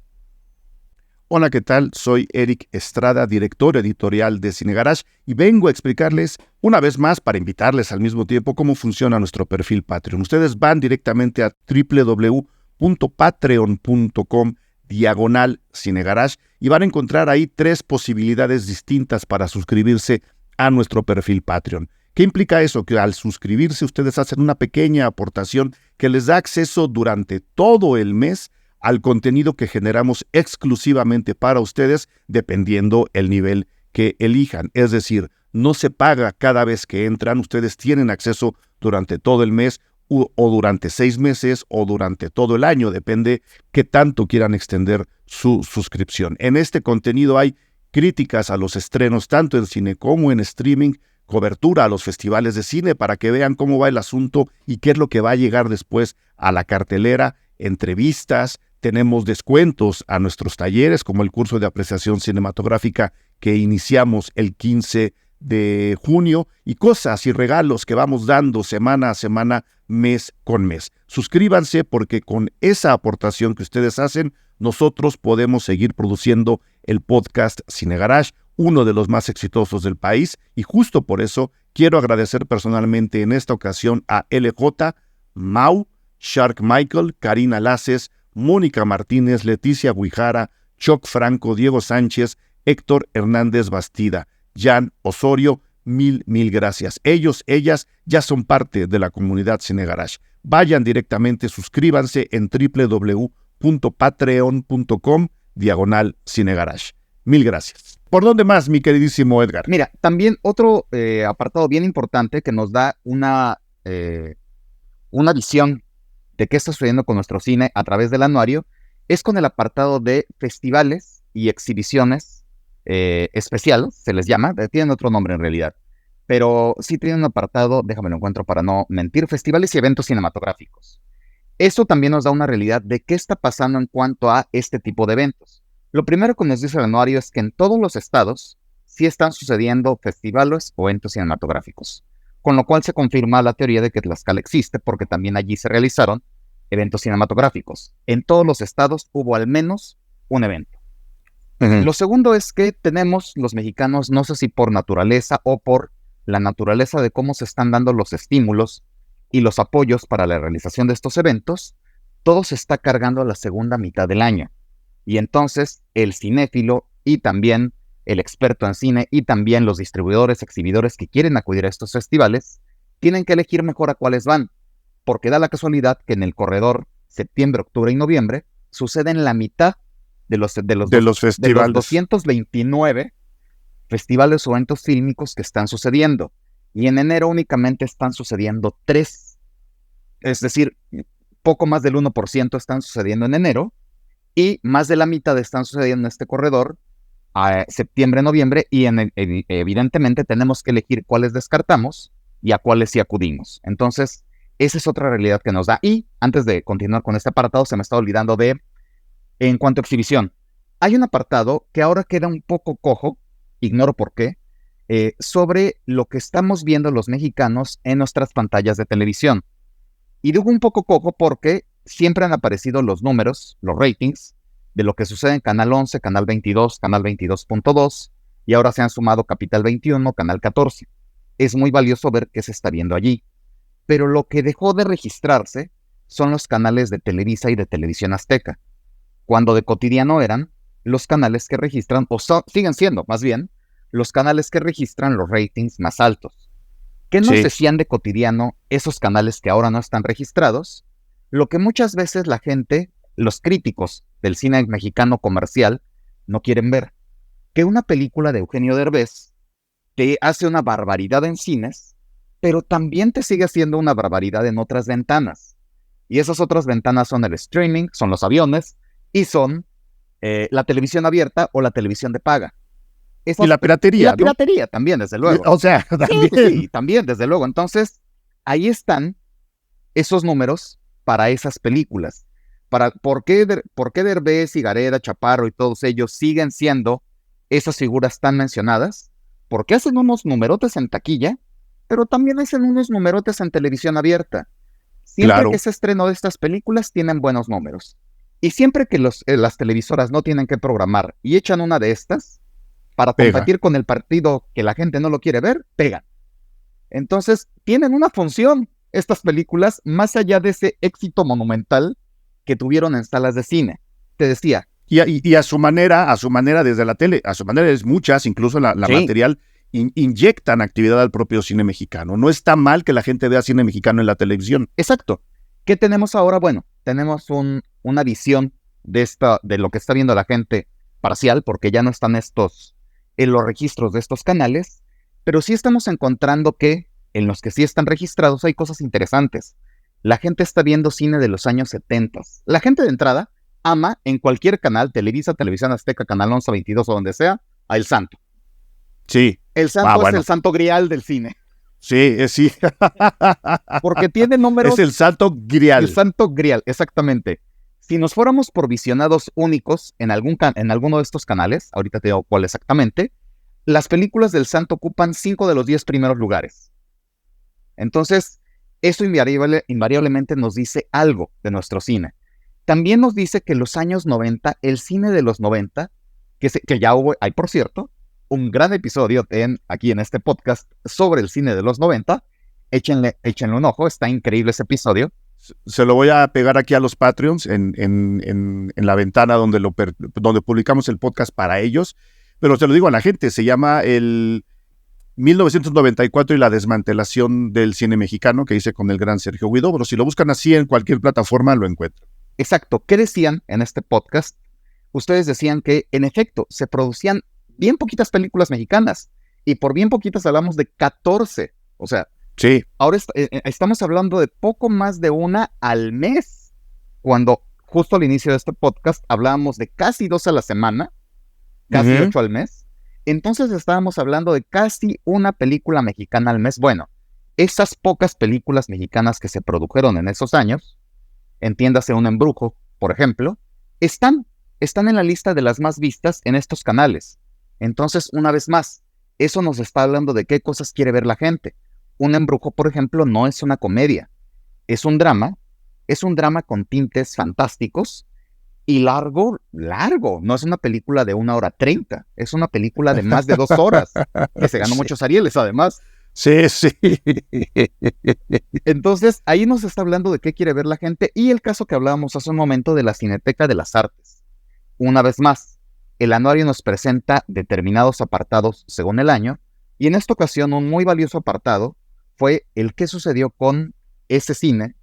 Hola, ¿qué tal? Soy Eric Estrada, director editorial de Cinegarage, y vengo a explicarles una vez más, para invitarles al mismo tiempo, cómo funciona nuestro perfil Patreon. Ustedes van directamente a www.patreon.com/Cinegarage y van a encontrar ahí 3 posibilidades distintas para suscribirse a nuestro perfil Patreon. ¿Qué implica eso? Que al suscribirse ustedes hacen una pequeña aportación que les da acceso durante todo el mes al contenido que generamos exclusivamente para ustedes, dependiendo el nivel que elijan. Es decir, no se paga cada vez que entran, ustedes tienen acceso durante todo el mes o durante 6 meses o durante todo el año, depende qué tanto quieran extender su suscripción. En este contenido hay críticas a los estrenos tanto en cine como en streaming, cobertura a los festivales de cine para que vean cómo va el asunto y qué es lo que va a llegar después a la cartelera, entrevistas, tenemos descuentos a nuestros talleres como el curso de apreciación cinematográfica que iniciamos el 15 de junio y cosas y regalos que vamos dando semana a semana, mes con mes. Suscríbanse porque con esa aportación que ustedes hacen, nosotros podemos seguir produciendo el podcast Cinegarage, uno de los más exitosos del país, y justo por eso quiero agradecer personalmente en esta ocasión a LJ, Mau, Shark Michael, Karina Laces, Mónica Martínez, Leticia Guijara, Choc Franco, Diego Sánchez, Héctor Hernández Bastida, Jan Osorio, mil gracias. Ellos, ellas ya son parte de la comunidad Cinegarage. Vayan directamente, suscríbanse en www.patreon.com/Cinegarage. Mil gracias. ¿Por dónde más, mi queridísimo Edgar? Mira, también otro apartado bien importante que nos da una visión de qué está sucediendo con nuestro cine a través del anuario es con el apartado de festivales y exhibiciones especiales, se les llama, tienen otro nombre en realidad, pero sí tienen un apartado, déjame lo encuentro para no mentir, festivales y eventos cinematográficos. Esto también nos da una realidad de qué está pasando en cuanto a este tipo de eventos. Lo primero que nos dice el anuario es que en todos los estados sí están sucediendo festivales o eventos cinematográficos, con lo cual se confirma la teoría de que Tlaxcala existe porque también allí se realizaron eventos cinematográficos. En todos los estados hubo al menos un evento. Lo segundo es que tenemos los mexicanos, no sé si por naturaleza o por la naturaleza de cómo se están dando los estímulos y los apoyos para la realización de estos eventos, todo se está cargando a la segunda mitad del año. Y entonces el cinéfilo y también el experto en cine y también los distribuidores, exhibidores que quieren acudir a estos festivales, tienen que elegir mejor a cuáles van, porque da la casualidad que en el corredor septiembre, octubre y noviembre suceden la mitad de los festivales, de los 229 festivales o eventos fílmicos que están sucediendo. Y en enero únicamente están sucediendo 3. Es decir, poco más del 1% están sucediendo en enero y más de la mitad están sucediendo en este corredor a septiembre, noviembre, y evidentemente tenemos que elegir cuáles descartamos y a cuáles sí acudimos. Entonces, esa es otra realidad que nos da. Y antes de continuar con este apartado, se me está olvidando en cuanto a exhibición, hay un apartado que ahora queda un poco cojo, ignoro por qué, sobre lo que estamos viendo los mexicanos en nuestras pantallas de televisión. Y digo un poco cojo porque siempre han aparecido los números, los ratings, de lo que sucede en Canal 11, Canal 22, Canal 22.2, y ahora se han sumado Capital 21, Canal 14. Es muy valioso ver qué se está viendo allí. Pero lo que dejó de registrarse son los canales de Televisa y de Televisión Azteca, cuando de cotidiano eran los canales que registran, siguen siendo más bien, los canales que registran los ratings más altos. ¿Qué nos decían de cotidiano esos canales que ahora no están registrados? Lo que muchas veces la gente, los críticos del cine mexicano comercial, no quieren ver. Que una película de Eugenio Derbez te hace una barbaridad en cines, pero también te sigue haciendo una barbaridad en otras ventanas. Y esas otras ventanas son el streaming, son los aviones, y son la televisión abierta o la televisión de paga. Y la piratería, y la piratería también, desde luego. O sea, también. Sí, también, desde luego. Entonces, ahí están esos números para esas películas. ¿Por qué Derbez y Gareda, Chaparro y todos ellos siguen siendo esas figuras tan mencionadas? Porque hacen unos numerotes en taquilla, pero también hacen unos numerotes en televisión abierta. Siempre que se estrenó de estas películas tienen buenos números. Y siempre que las televisoras no tienen que programar y echan una de estas para competir con el partido que la gente no lo quiere ver, pegan. Entonces, tienen una función estas películas más allá de ese éxito monumental que tuvieron en salas de cine. Te decía. Y a su manera desde la tele, a su manera es muchas, incluso la material, inyectan actividad al propio cine mexicano. No está mal que la gente vea cine mexicano en la televisión. Exacto. ¿Qué tenemos ahora? Bueno, tenemos una visión de lo que está viendo la gente parcial, porque ya no están en los registros de estos canales, pero sí estamos encontrando que en los que sí están registrados hay cosas interesantes. La gente está viendo cine de los años 70. La gente de entrada ama en cualquier canal, Televisa, Televisión Azteca, Canal 11, 22 o donde sea, a El Santo. Sí. El Santo es el santo grial del cine. Sí, sí. Porque tiene números. Es el santo grial. El santo grial, exactamente. Si nos fuéramos por visionados únicos en alguno de estos canales, ahorita te digo cuál exactamente, las películas del santo ocupan 5 de los 10 primeros lugares. Entonces, eso invariablemente nos dice algo de nuestro cine. También nos dice que los años 90, el cine de los 90, que ya hay, por cierto, un gran episodio aquí en este podcast sobre el cine de los 90. Échenle un ojo, está increíble ese episodio. Se lo voy a pegar aquí a los Patreons en la ventana donde publicamos el podcast para ellos, pero se lo digo a la gente, se llama el 1994 y la desmantelación del cine mexicano, que hice con el gran Sergio Huidobro. Si lo buscan así en cualquier plataforma lo encuentran. Exacto. ¿Qué decían en este podcast? Ustedes decían que, en efecto, se producían bien poquitas películas mexicanas, y por bien poquitas hablamos de 14. O sea, sí. Ahora estamos hablando de poco más de una al mes, cuando justo al inicio de este podcast hablábamos de casi 2 a la semana, casi 8 al mes. Entonces estábamos hablando de casi una película mexicana al mes. Bueno, esas pocas películas mexicanas que se produjeron en esos años, entiéndase Un Embrujo, por ejemplo, están en la lista de las más vistas en estos canales. Entonces, una vez más, eso nos está hablando de qué cosas quiere ver la gente. Un Embrujo, por ejemplo, no es una comedia, es un drama con tintes fantásticos y largo, no es una película de 1:30, es una película de más de 2 horas, que se ganó muchos Arieles, además. Sí, sí. Entonces, ahí nos está hablando de qué quiere ver la gente, y el caso que hablábamos hace un momento de la Cineteca de las Artes. Una vez más, el anuario nos presenta determinados apartados según el año, y en esta ocasión un muy valioso apartado fue el qué sucedió con ese cine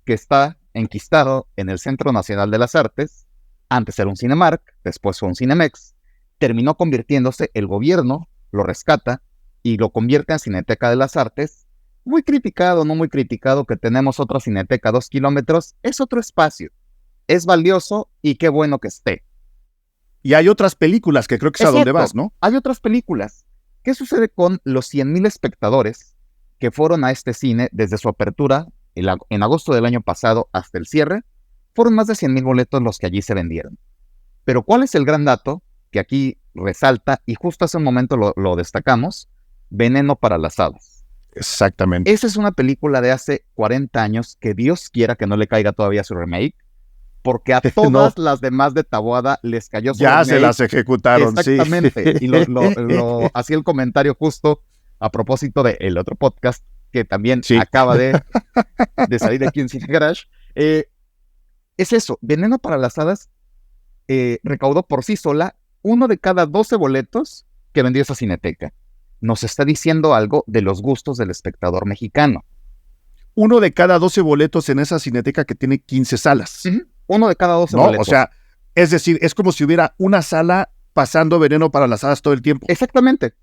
que está enquistado en el Centro Nacional de las Artes. Antes era un Cinemark, después fue un Cinemex, terminó convirtiéndose, el gobierno lo rescata y lo convierte en Cineteca de las Artes. Muy criticado, no muy criticado, que tenemos otra Cineteca a 2 kilómetros, es otro espacio, es valioso y qué bueno que esté. Y hay otras películas que creo que es a donde vas, ¿no? Hay otras películas. ¿Qué sucede con los 100,000 espectadores que fueron a este cine desde su apertura en agosto del año pasado hasta el cierre? Fueron más de 100,000 boletos los que allí se vendieron. Pero ¿cuál es el gran dato que aquí resalta? Y justo hace un momento lo destacamos: Veneno para las Hadas. Exactamente. Esa es una película de hace 40 años que Dios quiera que no le caiga todavía su remake. porque a todas las demás de Taboada les cayó sobre Ya se Nate. las ejecutaron, Exactamente. sí. Y lo hacía el comentario justo a propósito del otro podcast que también Sí. acaba de salir aquí en Cine Garage. Es eso, Veneno para las Hadas recaudó por sí sola 1 de cada 12 boletos que vendió esa cineteca. Nos está diciendo algo de los gustos del espectador mexicano. 1 de cada 12 boletos en esa cineteca que tiene 15 salas. 1 de cada 12 ¿no? boletos. O sea, es decir, es como si hubiera una sala pasando Veneno para las Hadas todo el tiempo. Exactamente.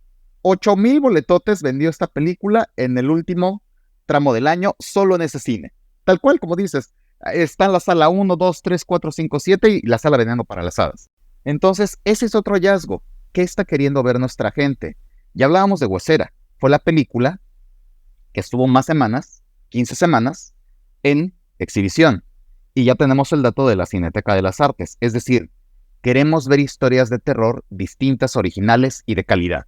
8,000 boletotes vendió esta película en el último tramo del año, solo en ese cine. Tal cual, como dices, está en la sala 1, 2, 3, 4, 5, 7 y la sala Veneno para las Hadas. Entonces, ese es otro hallazgo. ¿Qué está queriendo ver nuestra gente? Ya hablábamos de Huesera. Fue la película que estuvo más semanas, 15 semanas, en exhibición. Y ya tenemos el dato de la Cineteca de las Artes. Es decir, queremos ver historias de terror distintas, originales y de calidad.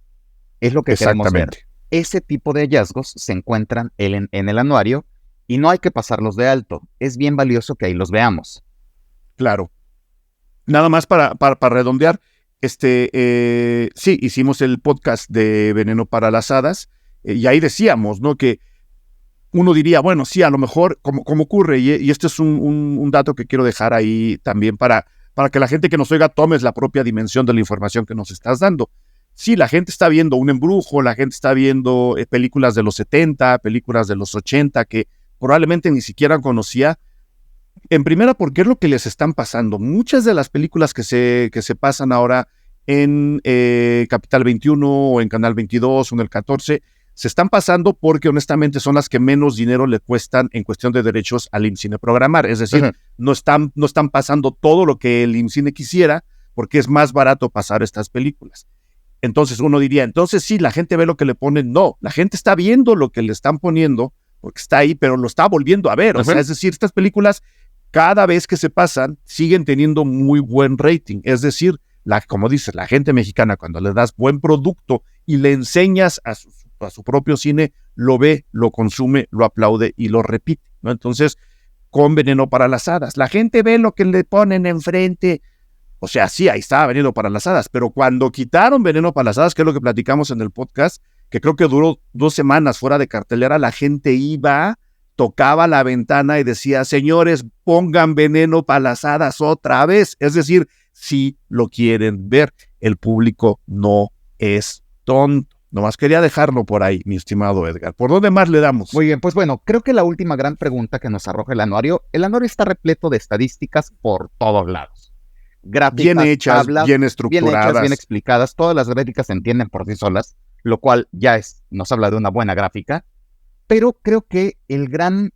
Es lo que queremos ver. Ese tipo de hallazgos se encuentran en el anuario y no hay que pasarlos de alto. Es bien valioso que ahí los veamos. Claro. Nada más para redondear, sí, hicimos el podcast de Veneno para las Hadas y ahí decíamos, ¿no? Que uno diría, bueno, sí, a lo mejor, como ocurre, y este es un dato que quiero dejar ahí también para que la gente que nos oiga tomes la propia dimensión de la información que nos estás dando. Sí, la gente está viendo un embrujo, la gente está viendo películas de los 70, películas de los 80, que probablemente ni siquiera conocía. En primera, porque es lo que les están pasando. Muchas de las películas que se pasan ahora en Capital 21 o en Canal 22 o en el 14, se están pasando porque honestamente son las que menos dinero le cuestan en cuestión de derechos al IMCINE programar. Es decir, no están pasando todo lo que el IMCINE quisiera porque es más barato pasar estas películas. Entonces uno diría, entonces sí, la gente ve lo que le ponen. No, la gente está viendo lo que le están poniendo porque está ahí, pero lo está volviendo a ver. O sea, es decir, estas películas cada vez que se pasan siguen teniendo muy buen rating. Es decir, como dices, la gente mexicana cuando le das buen producto y le enseñas a su propio cine, lo ve, lo consume, lo aplaude y lo repite, ¿no? Entonces, con Veneno para las Hadas, la gente ve lo que le ponen enfrente. O sea, sí, ahí estaba Veneno para las Hadas, pero cuando quitaron Veneno para las Hadas, que es lo que platicamos en el podcast, que creo que duró 2 semanas fuera de cartelera, la gente iba, tocaba la ventana y decía, señores, pongan Veneno para las Hadas otra vez. Es decir, si lo quieren ver, el público no es tonto. Nomás quería dejarlo por ahí, mi estimado Edgar. ¿Por dónde más le damos? Muy bien, pues bueno, creo que la última gran pregunta que nos arroja el anuario está repleto de estadísticas por todos lados. Gráficas, bien hechas, tablas, bien estructuradas, bien explicadas. Todas las gráficas se entienden por sí solas, lo cual ya nos habla de una buena gráfica. Pero creo que el gran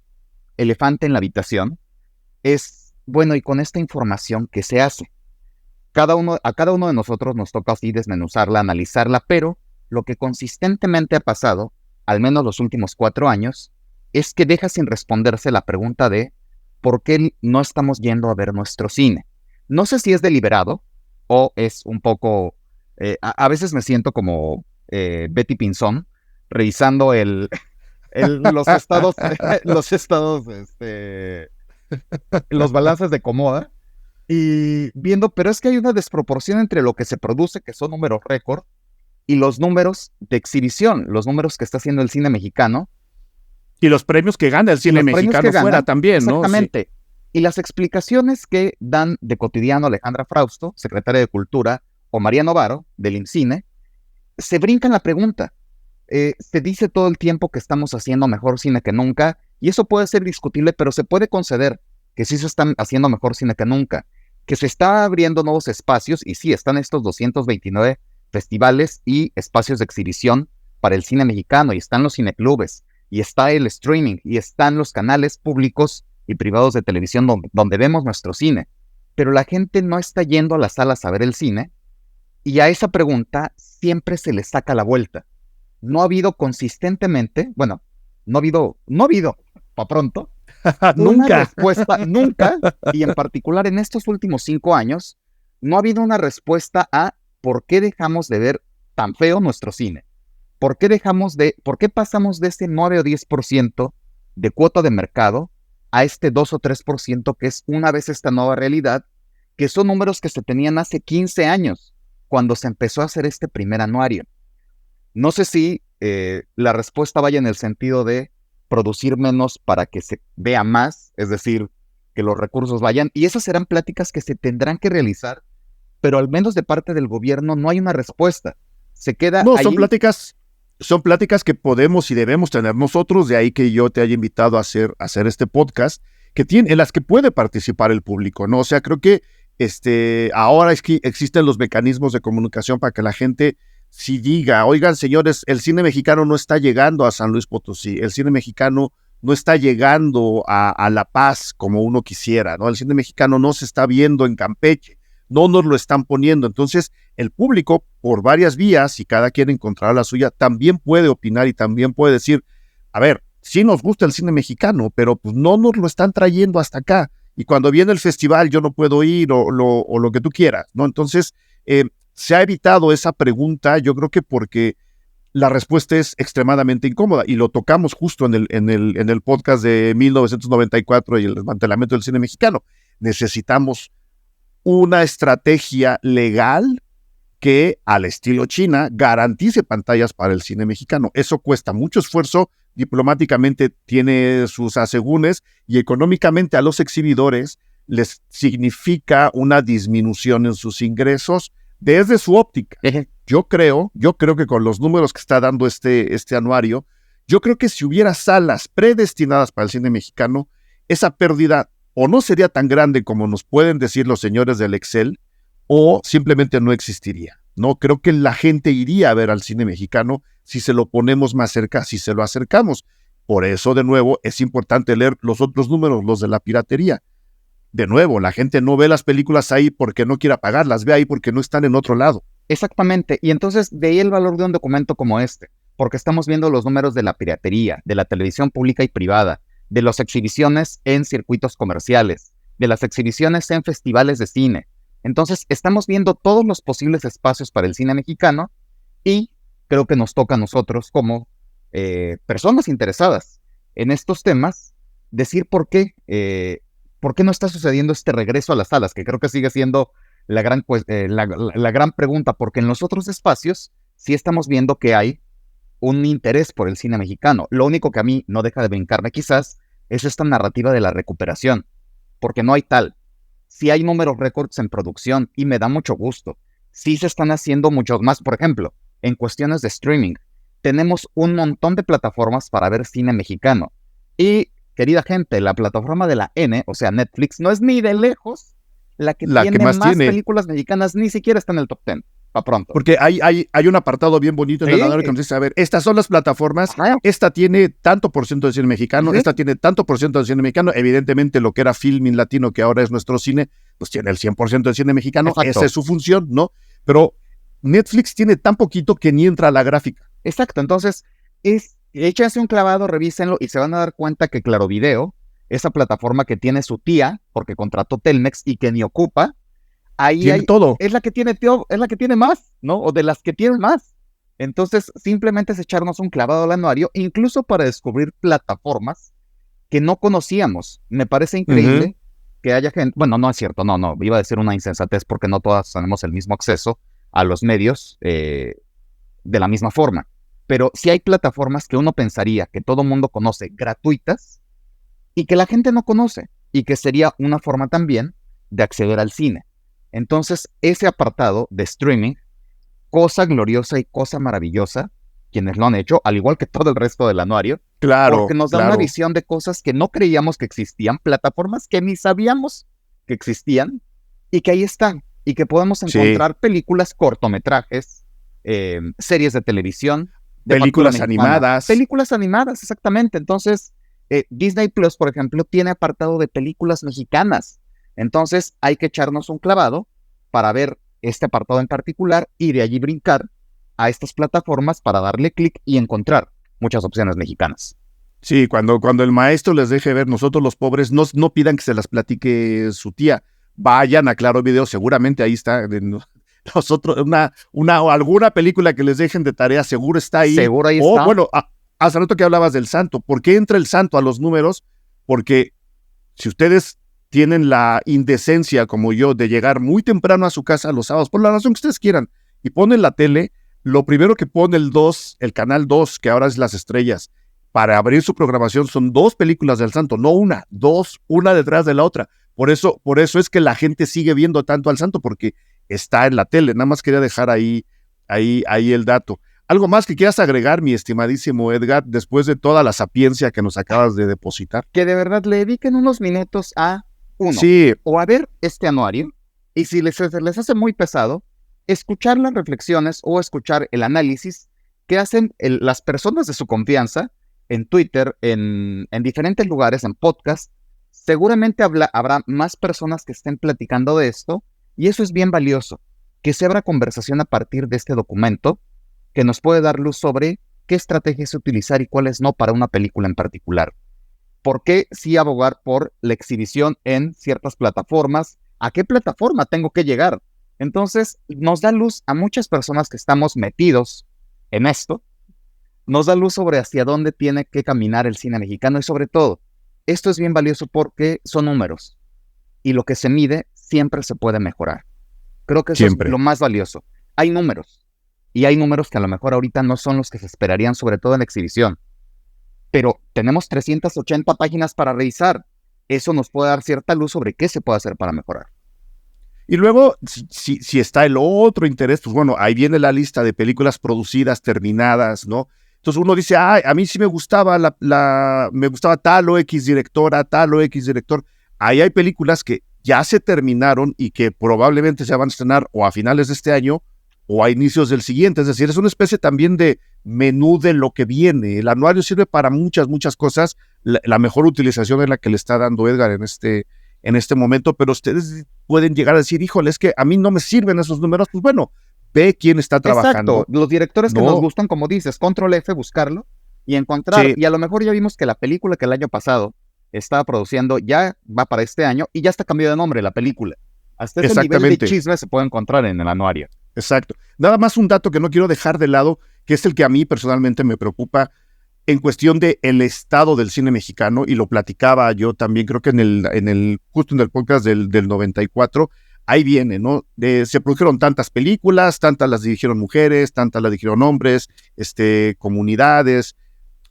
elefante en la habitación es, bueno, y con esta información, ¿qué se hace? A cada uno de nosotros nos toca así desmenuzarla, analizarla, pero lo que consistentemente ha pasado, al menos los últimos 4 años, es que deja sin responderse la pregunta de ¿por qué no estamos yendo a ver nuestro cine? No sé si es deliberado o es un poco... a veces me siento como Betty Pinzón, revisando los estados, los balances de Comoda, y viendo, pero es que hay una desproporción entre lo que se produce, que son números récord, y los números de exhibición, los números que está haciendo el cine mexicano. Y los premios que gana el cine mexicano fuera también, ¿no? Exactamente. Sí. Y las explicaciones que dan de cotidiano Alejandra Frausto, secretaria de Cultura, o María Novaro, del IMCINE, se brincan la pregunta. Se dice todo el tiempo que estamos haciendo mejor cine que nunca, y eso puede ser discutible, pero se puede conceder que sí se están haciendo mejor cine que nunca, que se está abriendo nuevos espacios, y sí, están estos 229 festivales y espacios de exhibición para el cine mexicano, y están los cineclubes, y está el streaming, y están los canales públicos y privados de televisión donde vemos nuestro cine, pero la gente no está yendo a las salas a ver el cine, y a esa pregunta siempre se le saca la vuelta. No ha habido consistentemente, bueno, no ha habido, para pronto, nunca. Una respuesta, nunca, y en particular en estos últimos 5 años, no ha habido una respuesta a por qué dejamos de ver tan feo nuestro cine. ¿Por qué pasamos de ese 9 o 10% de cuota de mercado a este 2 o 3% que es una vez esta nueva realidad, que son números que se tenían hace 15 años, cuando se empezó a hacer este primer anuario. No sé si la respuesta vaya en el sentido de producir menos para que se vea más, es decir, que los recursos vayan, y esas serán pláticas que se tendrán que realizar, pero al menos de parte del gobierno no hay una respuesta. Se queda No, ahí. son pláticas que podemos y debemos tener nosotros, de ahí que yo te haya invitado a hacer este podcast, en las que puede participar el público, ¿no? O sea, creo que ahora es que existen los mecanismos de comunicación para que la gente si diga, oigan señores, el cine mexicano no está llegando a San Luis Potosí, el cine mexicano no está llegando a La Paz como uno quisiera, ¿no? El cine mexicano no se está viendo en Campeche, no nos lo están poniendo. Entonces, el público, por varias vías, y cada quien encontrará la suya, también puede opinar y también puede decir, a ver, sí nos gusta el cine mexicano, pero pues no nos lo están trayendo hasta acá. Y cuando viene el festival yo no puedo ir o lo que tú quieras, ¿no? Entonces, se ha evitado esa pregunta, yo creo que porque la respuesta es extremadamente incómoda, y lo tocamos justo en el podcast de 1994 y el desmantelamiento del cine mexicano. Necesitamos una estrategia legal que, al estilo China, garantice pantallas para el cine mexicano. Eso cuesta mucho esfuerzo, diplomáticamente tiene sus asegúnes, y económicamente a los exhibidores les significa una disminución en sus ingresos desde su óptica. Yo creo que con los números que está dando este anuario, yo creo que si hubiera salas predestinadas para el cine mexicano, esa pérdida o no sería tan grande como nos pueden decir los señores del Excel, o simplemente no existiría. No, creo que la gente iría a ver al cine mexicano si se lo ponemos más cerca, si se lo acercamos. Por eso, de nuevo, es importante leer los otros números, los de la piratería. De nuevo, la gente no ve las películas ahí porque no quiera pagarlas, ve ahí porque no están en otro lado. Exactamente, y entonces de ahí el valor de un documento como este, porque estamos viendo los números de la piratería, de la televisión pública y privada, de las exhibiciones en circuitos comerciales, de las exhibiciones en festivales de cine. Entonces estamos viendo todos los posibles espacios para el cine mexicano, y creo que nos toca a nosotros como personas interesadas en estos temas decir por qué no está sucediendo este regreso a las salas, que creo que sigue siendo la gran pregunta, porque en los otros espacios sí estamos viendo que hay un interés por el cine mexicano. Lo único que a mí no deja de brincarme quizás es esta narrativa de la recuperación, porque no hay tal. Sí hay números récords en producción y me da mucho gusto. Sí se están haciendo muchos más, por ejemplo, en cuestiones de streaming. Tenemos un montón de plataformas para ver cine mexicano. Y, querida gente, la plataforma de la N, o sea Netflix, no es ni de lejos la que tiene más películas mexicanas, ni siquiera está en el top 10. Pa' pronto. Porque hay un apartado bien bonito en el anuario que nos dice, a ver, estas son las plataformas, esta tiene tanto por ciento de cine mexicano, esta tiene tanto por ciento de cine mexicano. Evidentemente lo que era Filmin Latino, que ahora es nuestro cine, pues tiene el 100% de cine mexicano. Exacto. Esa es su función, ¿no? Pero Netflix tiene tan poquito que ni entra a la gráfica. Exacto, entonces échense un clavado, revísenlo y se van a dar cuenta que Claro Video, esa plataforma que tiene su tía, porque contrató Telmex y que ni ocupa, ahí hay todo. Es la que tiene más, ¿no? O de las que tienen más. Entonces, simplemente es echarnos un clavado al anuario, incluso para descubrir plataformas que no conocíamos. Me parece increíble que haya gente... Bueno, no es cierto, no. Iba a decir una insensatez porque no todas tenemos el mismo acceso a los medios de la misma forma. Pero sí hay plataformas que uno pensaría que todo mundo conoce gratuitas y que la gente no conoce, y que sería una forma también de acceder al cine. Entonces, ese apartado de streaming, cosa gloriosa y cosa maravillosa, quienes lo han hecho, al igual que todo el resto del anuario, porque nos da una visión de cosas que no creíamos que existían, plataformas que ni sabíamos que existían, y que ahí están, y que podemos encontrar películas, cortometrajes, series de televisión, películas animadas. Películas animadas, exactamente. Entonces, Disney Plus, por ejemplo, tiene apartado de películas mexicanas. Entonces hay que echarnos un clavado para ver este apartado en particular y de allí brincar a estas plataformas para darle clic y encontrar muchas opciones mexicanas. Sí, cuando el maestro les deje ver, nosotros los pobres, no pidan que se las platique su tía. Vayan a Claro Video, seguramente ahí está. Nosotros, alguna película que les dejen de tarea, seguro está ahí. Seguro ahí está. Bueno, hace rato que hablabas del santo. ¿Por qué entra el santo a los números? Porque Si ustedes tienen la indecencia, como yo, de llegar muy temprano a su casa los sábados, por la razón que ustedes quieran, y ponen la tele, lo primero que pone el canal 2, que ahora es Las Estrellas, para abrir su programación son 2 películas del Santo, no una, 2, una detrás de la otra. Por eso es que la gente sigue viendo tanto al Santo, porque está en la tele. Nada más quería dejar ahí el dato. ¿Algo más que quieras agregar, mi estimadísimo Edgar, después de toda la sapiencia que nos acabas de depositar? Que de verdad le dediquen unos minutos a uno, Sí, o a ver este anuario, y si les hace muy pesado, escuchar las reflexiones o escuchar el análisis que hacen las personas de su confianza en Twitter, en diferentes lugares, en podcast. Seguramente habrá más personas que estén platicando de esto, y eso es bien valioso, que se abra conversación a partir de este documento, que nos puede dar luz sobre qué estrategias utilizar y cuáles no para una película en particular. ¿Por qué sí abogar por la exhibición en ciertas plataformas? ¿A qué plataforma tengo que llegar? Entonces, nos da luz a muchas personas que estamos metidos en esto, nos da luz sobre hacia dónde tiene que caminar el cine mexicano, y sobre todo, esto es bien valioso porque son números, y lo que se mide siempre se puede mejorar. Creo que eso siempre. es lo más valioso. Hay números, y hay números que a lo mejor ahorita no son los que se esperarían, sobre todo en la exhibición, pero tenemos 380 páginas para revisar. Eso nos puede dar cierta luz sobre qué se puede hacer para mejorar. Y luego, si está el otro interés, pues bueno, ahí viene la lista de películas producidas, terminadas, ¿no? Entonces uno dice, a mí sí me gustaba me gustaba tal o X directora, tal o X director. Ahí hay películas que ya se terminaron y que probablemente se van a estrenar o a finales de este año o a inicios del siguiente. Es decir, es una especie también de menú de lo que viene. El anuario sirve para muchas cosas. La mejor utilización es la que le está dando Edgar en este momento, pero ustedes pueden llegar a decir, híjole, es que a mí no me sirven esos números. Pues bueno, ve quién está trabajando. Exacto, los directores que nos gustan, como dices, control F, buscarlo y encontrar, Sí, y a lo mejor ya vimos que la película que el año pasado estaba produciendo ya va para este año y ya está cambiado de nombre la película. Hasta ese nivel de chisme se puede encontrar en el anuario. Exacto. Nada más un dato que no quiero dejar de lado, que es el que a mí personalmente me preocupa en cuestión de el estado del cine mexicano, y lo platicaba yo también, creo que justo en el podcast del 94, ahí viene, ¿no? Se produjeron tantas películas, tantas las dirigieron mujeres, tantas las dirigieron hombres, comunidades.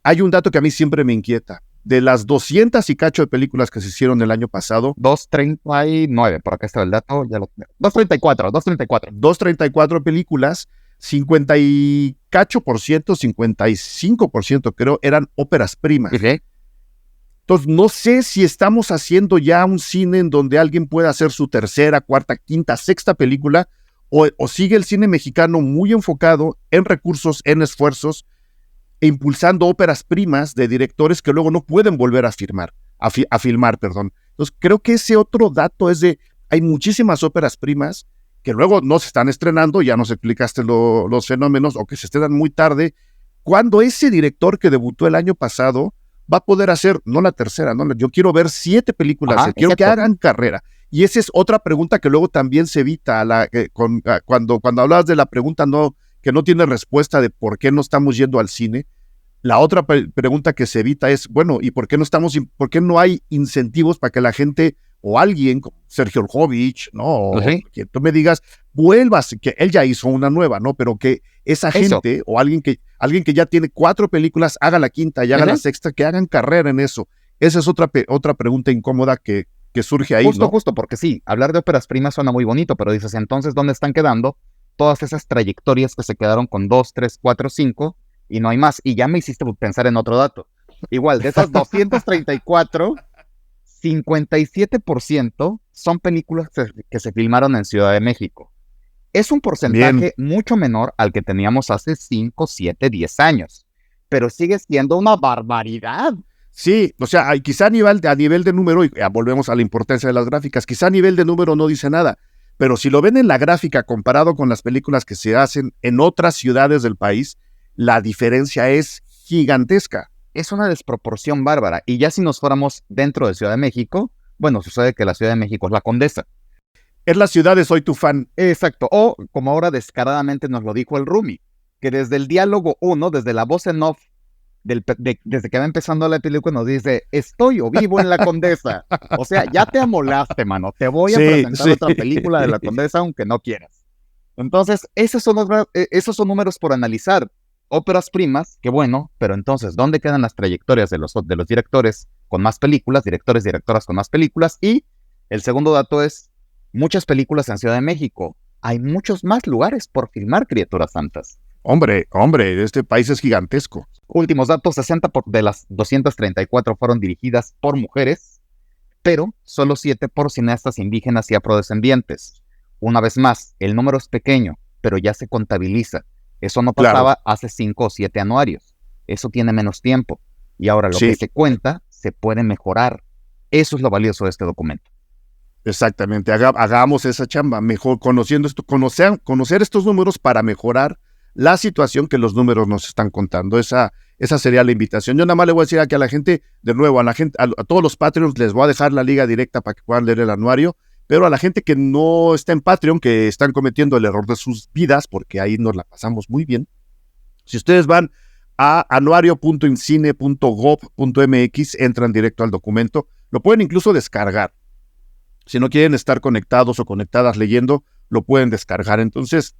Hay un dato que a mí siempre me inquieta. De las 200 y cacho de películas que se hicieron el año pasado, 239, por acá está el dato, ya lo 234. 234 películas, 50 y cacho por ciento, 55% creo, eran óperas primas. ¿Sí? Entonces, no sé si estamos haciendo ya un cine en donde alguien pueda hacer su tercera, cuarta, quinta, sexta película, o sigue el cine mexicano muy enfocado en recursos, en esfuerzos, e impulsando óperas primas de directores que luego no pueden volver a filmar. Entonces, creo que ese otro dato es hay muchísimas óperas primas que luego no se están estrenando, ya nos explicaste los fenómenos, o que se estrenan muy tarde, cuando ese director que debutó el año pasado va a poder hacer, no la tercera, no, yo quiero ver 7 películas, quiero que hagan carrera. Y esa es otra pregunta que luego también se evita, cuando hablabas de la pregunta que no tiene respuesta de por qué no estamos yendo al cine. La otra pregunta que se evita es, bueno, ¿y por qué no hay incentivos para que la gente, o alguien como Sergio Orjovich, ¿no? O que tú me digas, vuelvas, que él ya hizo una nueva, ¿no? Pero que esa gente, o alguien que ya tiene 4 películas, haga la quinta y haga la sexta, que hagan carrera en eso. Esa es otra pregunta incómoda que surge ahí, ¿no? Justo, porque sí, hablar de óperas primas suena muy bonito, pero dices, entonces, ¿dónde están quedando todas esas trayectorias que se quedaron con 2, 3, 4, 5 y no hay más? Y ya me hiciste pensar en otro dato. Igual, de esas 234, 57% son películas que se filmaron en Ciudad de México. Es un porcentaje mucho menor al que teníamos hace 5, 7, 10 años, pero sigue siendo una barbaridad. Sí, o sea, quizá a nivel de número, y volvemos a la importancia de las gráficas, quizá a nivel de número no dice nada, pero si lo ven en la gráfica comparado con las películas que se hacen en otras ciudades del país, la diferencia es gigantesca. Es una desproporción bárbara. Y ya si nos fuéramos dentro de Ciudad de México, bueno, sucede que la Ciudad de México es la Condesa. Es la ciudad de Soy tu fan. Exacto. O, como ahora descaradamente nos lo dijo el Rumi, que desde el diálogo 1, desde la voz en off desde que va empezando la película nos dice, estoy o vivo en la Condesa. O sea, ya te amolaste, mano. Te voy a presentar otra película de la Condesa aunque no quieras. Entonces, esos son números por analizar. Óperas primas, que bueno, pero entonces, ¿dónde quedan las trayectorias de los directores con más películas, directoras con más películas? Y el segundo dato es, muchas películas en Ciudad de México. Hay muchos más lugares por filmar Criaturas Santas. Hombre, este país es gigantesco. Últimos datos, 60 de las 234 fueron dirigidas por mujeres, pero solo 7 por cineastas indígenas y afrodescendientes. Una vez más, el número es pequeño, pero ya se contabiliza. Eso no pasaba hace 5 o 7 anuarios. Eso tiene menos tiempo. Y ahora lo que se cuenta se puede mejorar. Eso es lo valioso de este documento. Exactamente. Hagamos esa chamba. Mejor conocer estos números para mejorar la situación que los números nos están contando. Esa sería la invitación. Yo nada más le voy a decir aquí a la gente, de nuevo, a todos los Patreons les voy a dejar la liga directa para que puedan leer el anuario. Pero a la gente que no está en Patreon, que están cometiendo el error de sus vidas, porque ahí nos la pasamos muy bien, si ustedes van a anuario.incine.gov.mx, entran directo al documento, lo pueden incluso descargar. Si no quieren estar conectados o conectadas leyendo, lo pueden descargar. Entonces,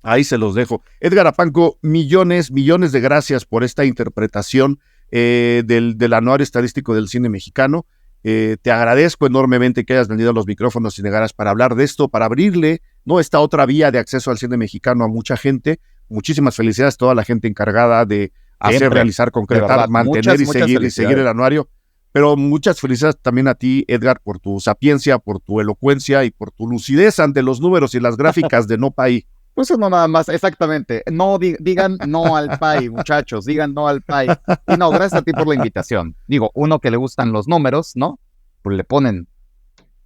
ahí se los dejo. Edgar Apanco, millones de gracias por esta interpretación del anuario estadístico del cine mexicano. Te agradezco enormemente que hayas venido a los micrófonos Cine Garage para hablar de esto, para abrirle esta otra vía de acceso al cine mexicano a mucha gente. Muchísimas felicidades a toda la gente encargada de hacer, realizar, concretar, verdad, mantener y seguir el anuario. Pero muchas felicidades también a ti, Edgar, por tu sapiencia, por tu elocuencia y por tu lucidez ante los números y las gráficas de No Pay. Pues no nada más, exactamente. No digan no al PAI, muchachos, digan no al PAI. Y no, gracias a ti por la invitación. Digo, uno que le gustan los números, ¿no? Pues le ponen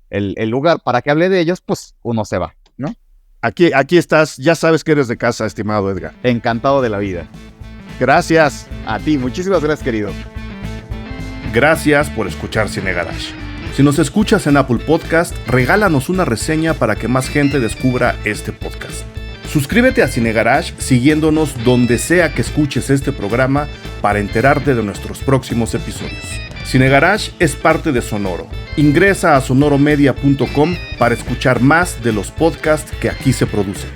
el lugar para que hable de ellos, pues uno se va, ¿no? Aquí estás, ya sabes que eres de casa, estimado Edgar. Encantado de la vida. Gracias. A ti, muchísimas gracias, querido. Gracias por escuchar Cine Garage. Si nos escuchas en Apple Podcast, regálanos una reseña para que más gente descubra este podcast. Suscríbete a Cine Garage siguiéndonos donde sea que escuches este programa para enterarte de nuestros próximos episodios. Cine Garage es parte de Sonoro. Ingresa a sonoromedia.com para escuchar más de los podcasts que aquí se producen.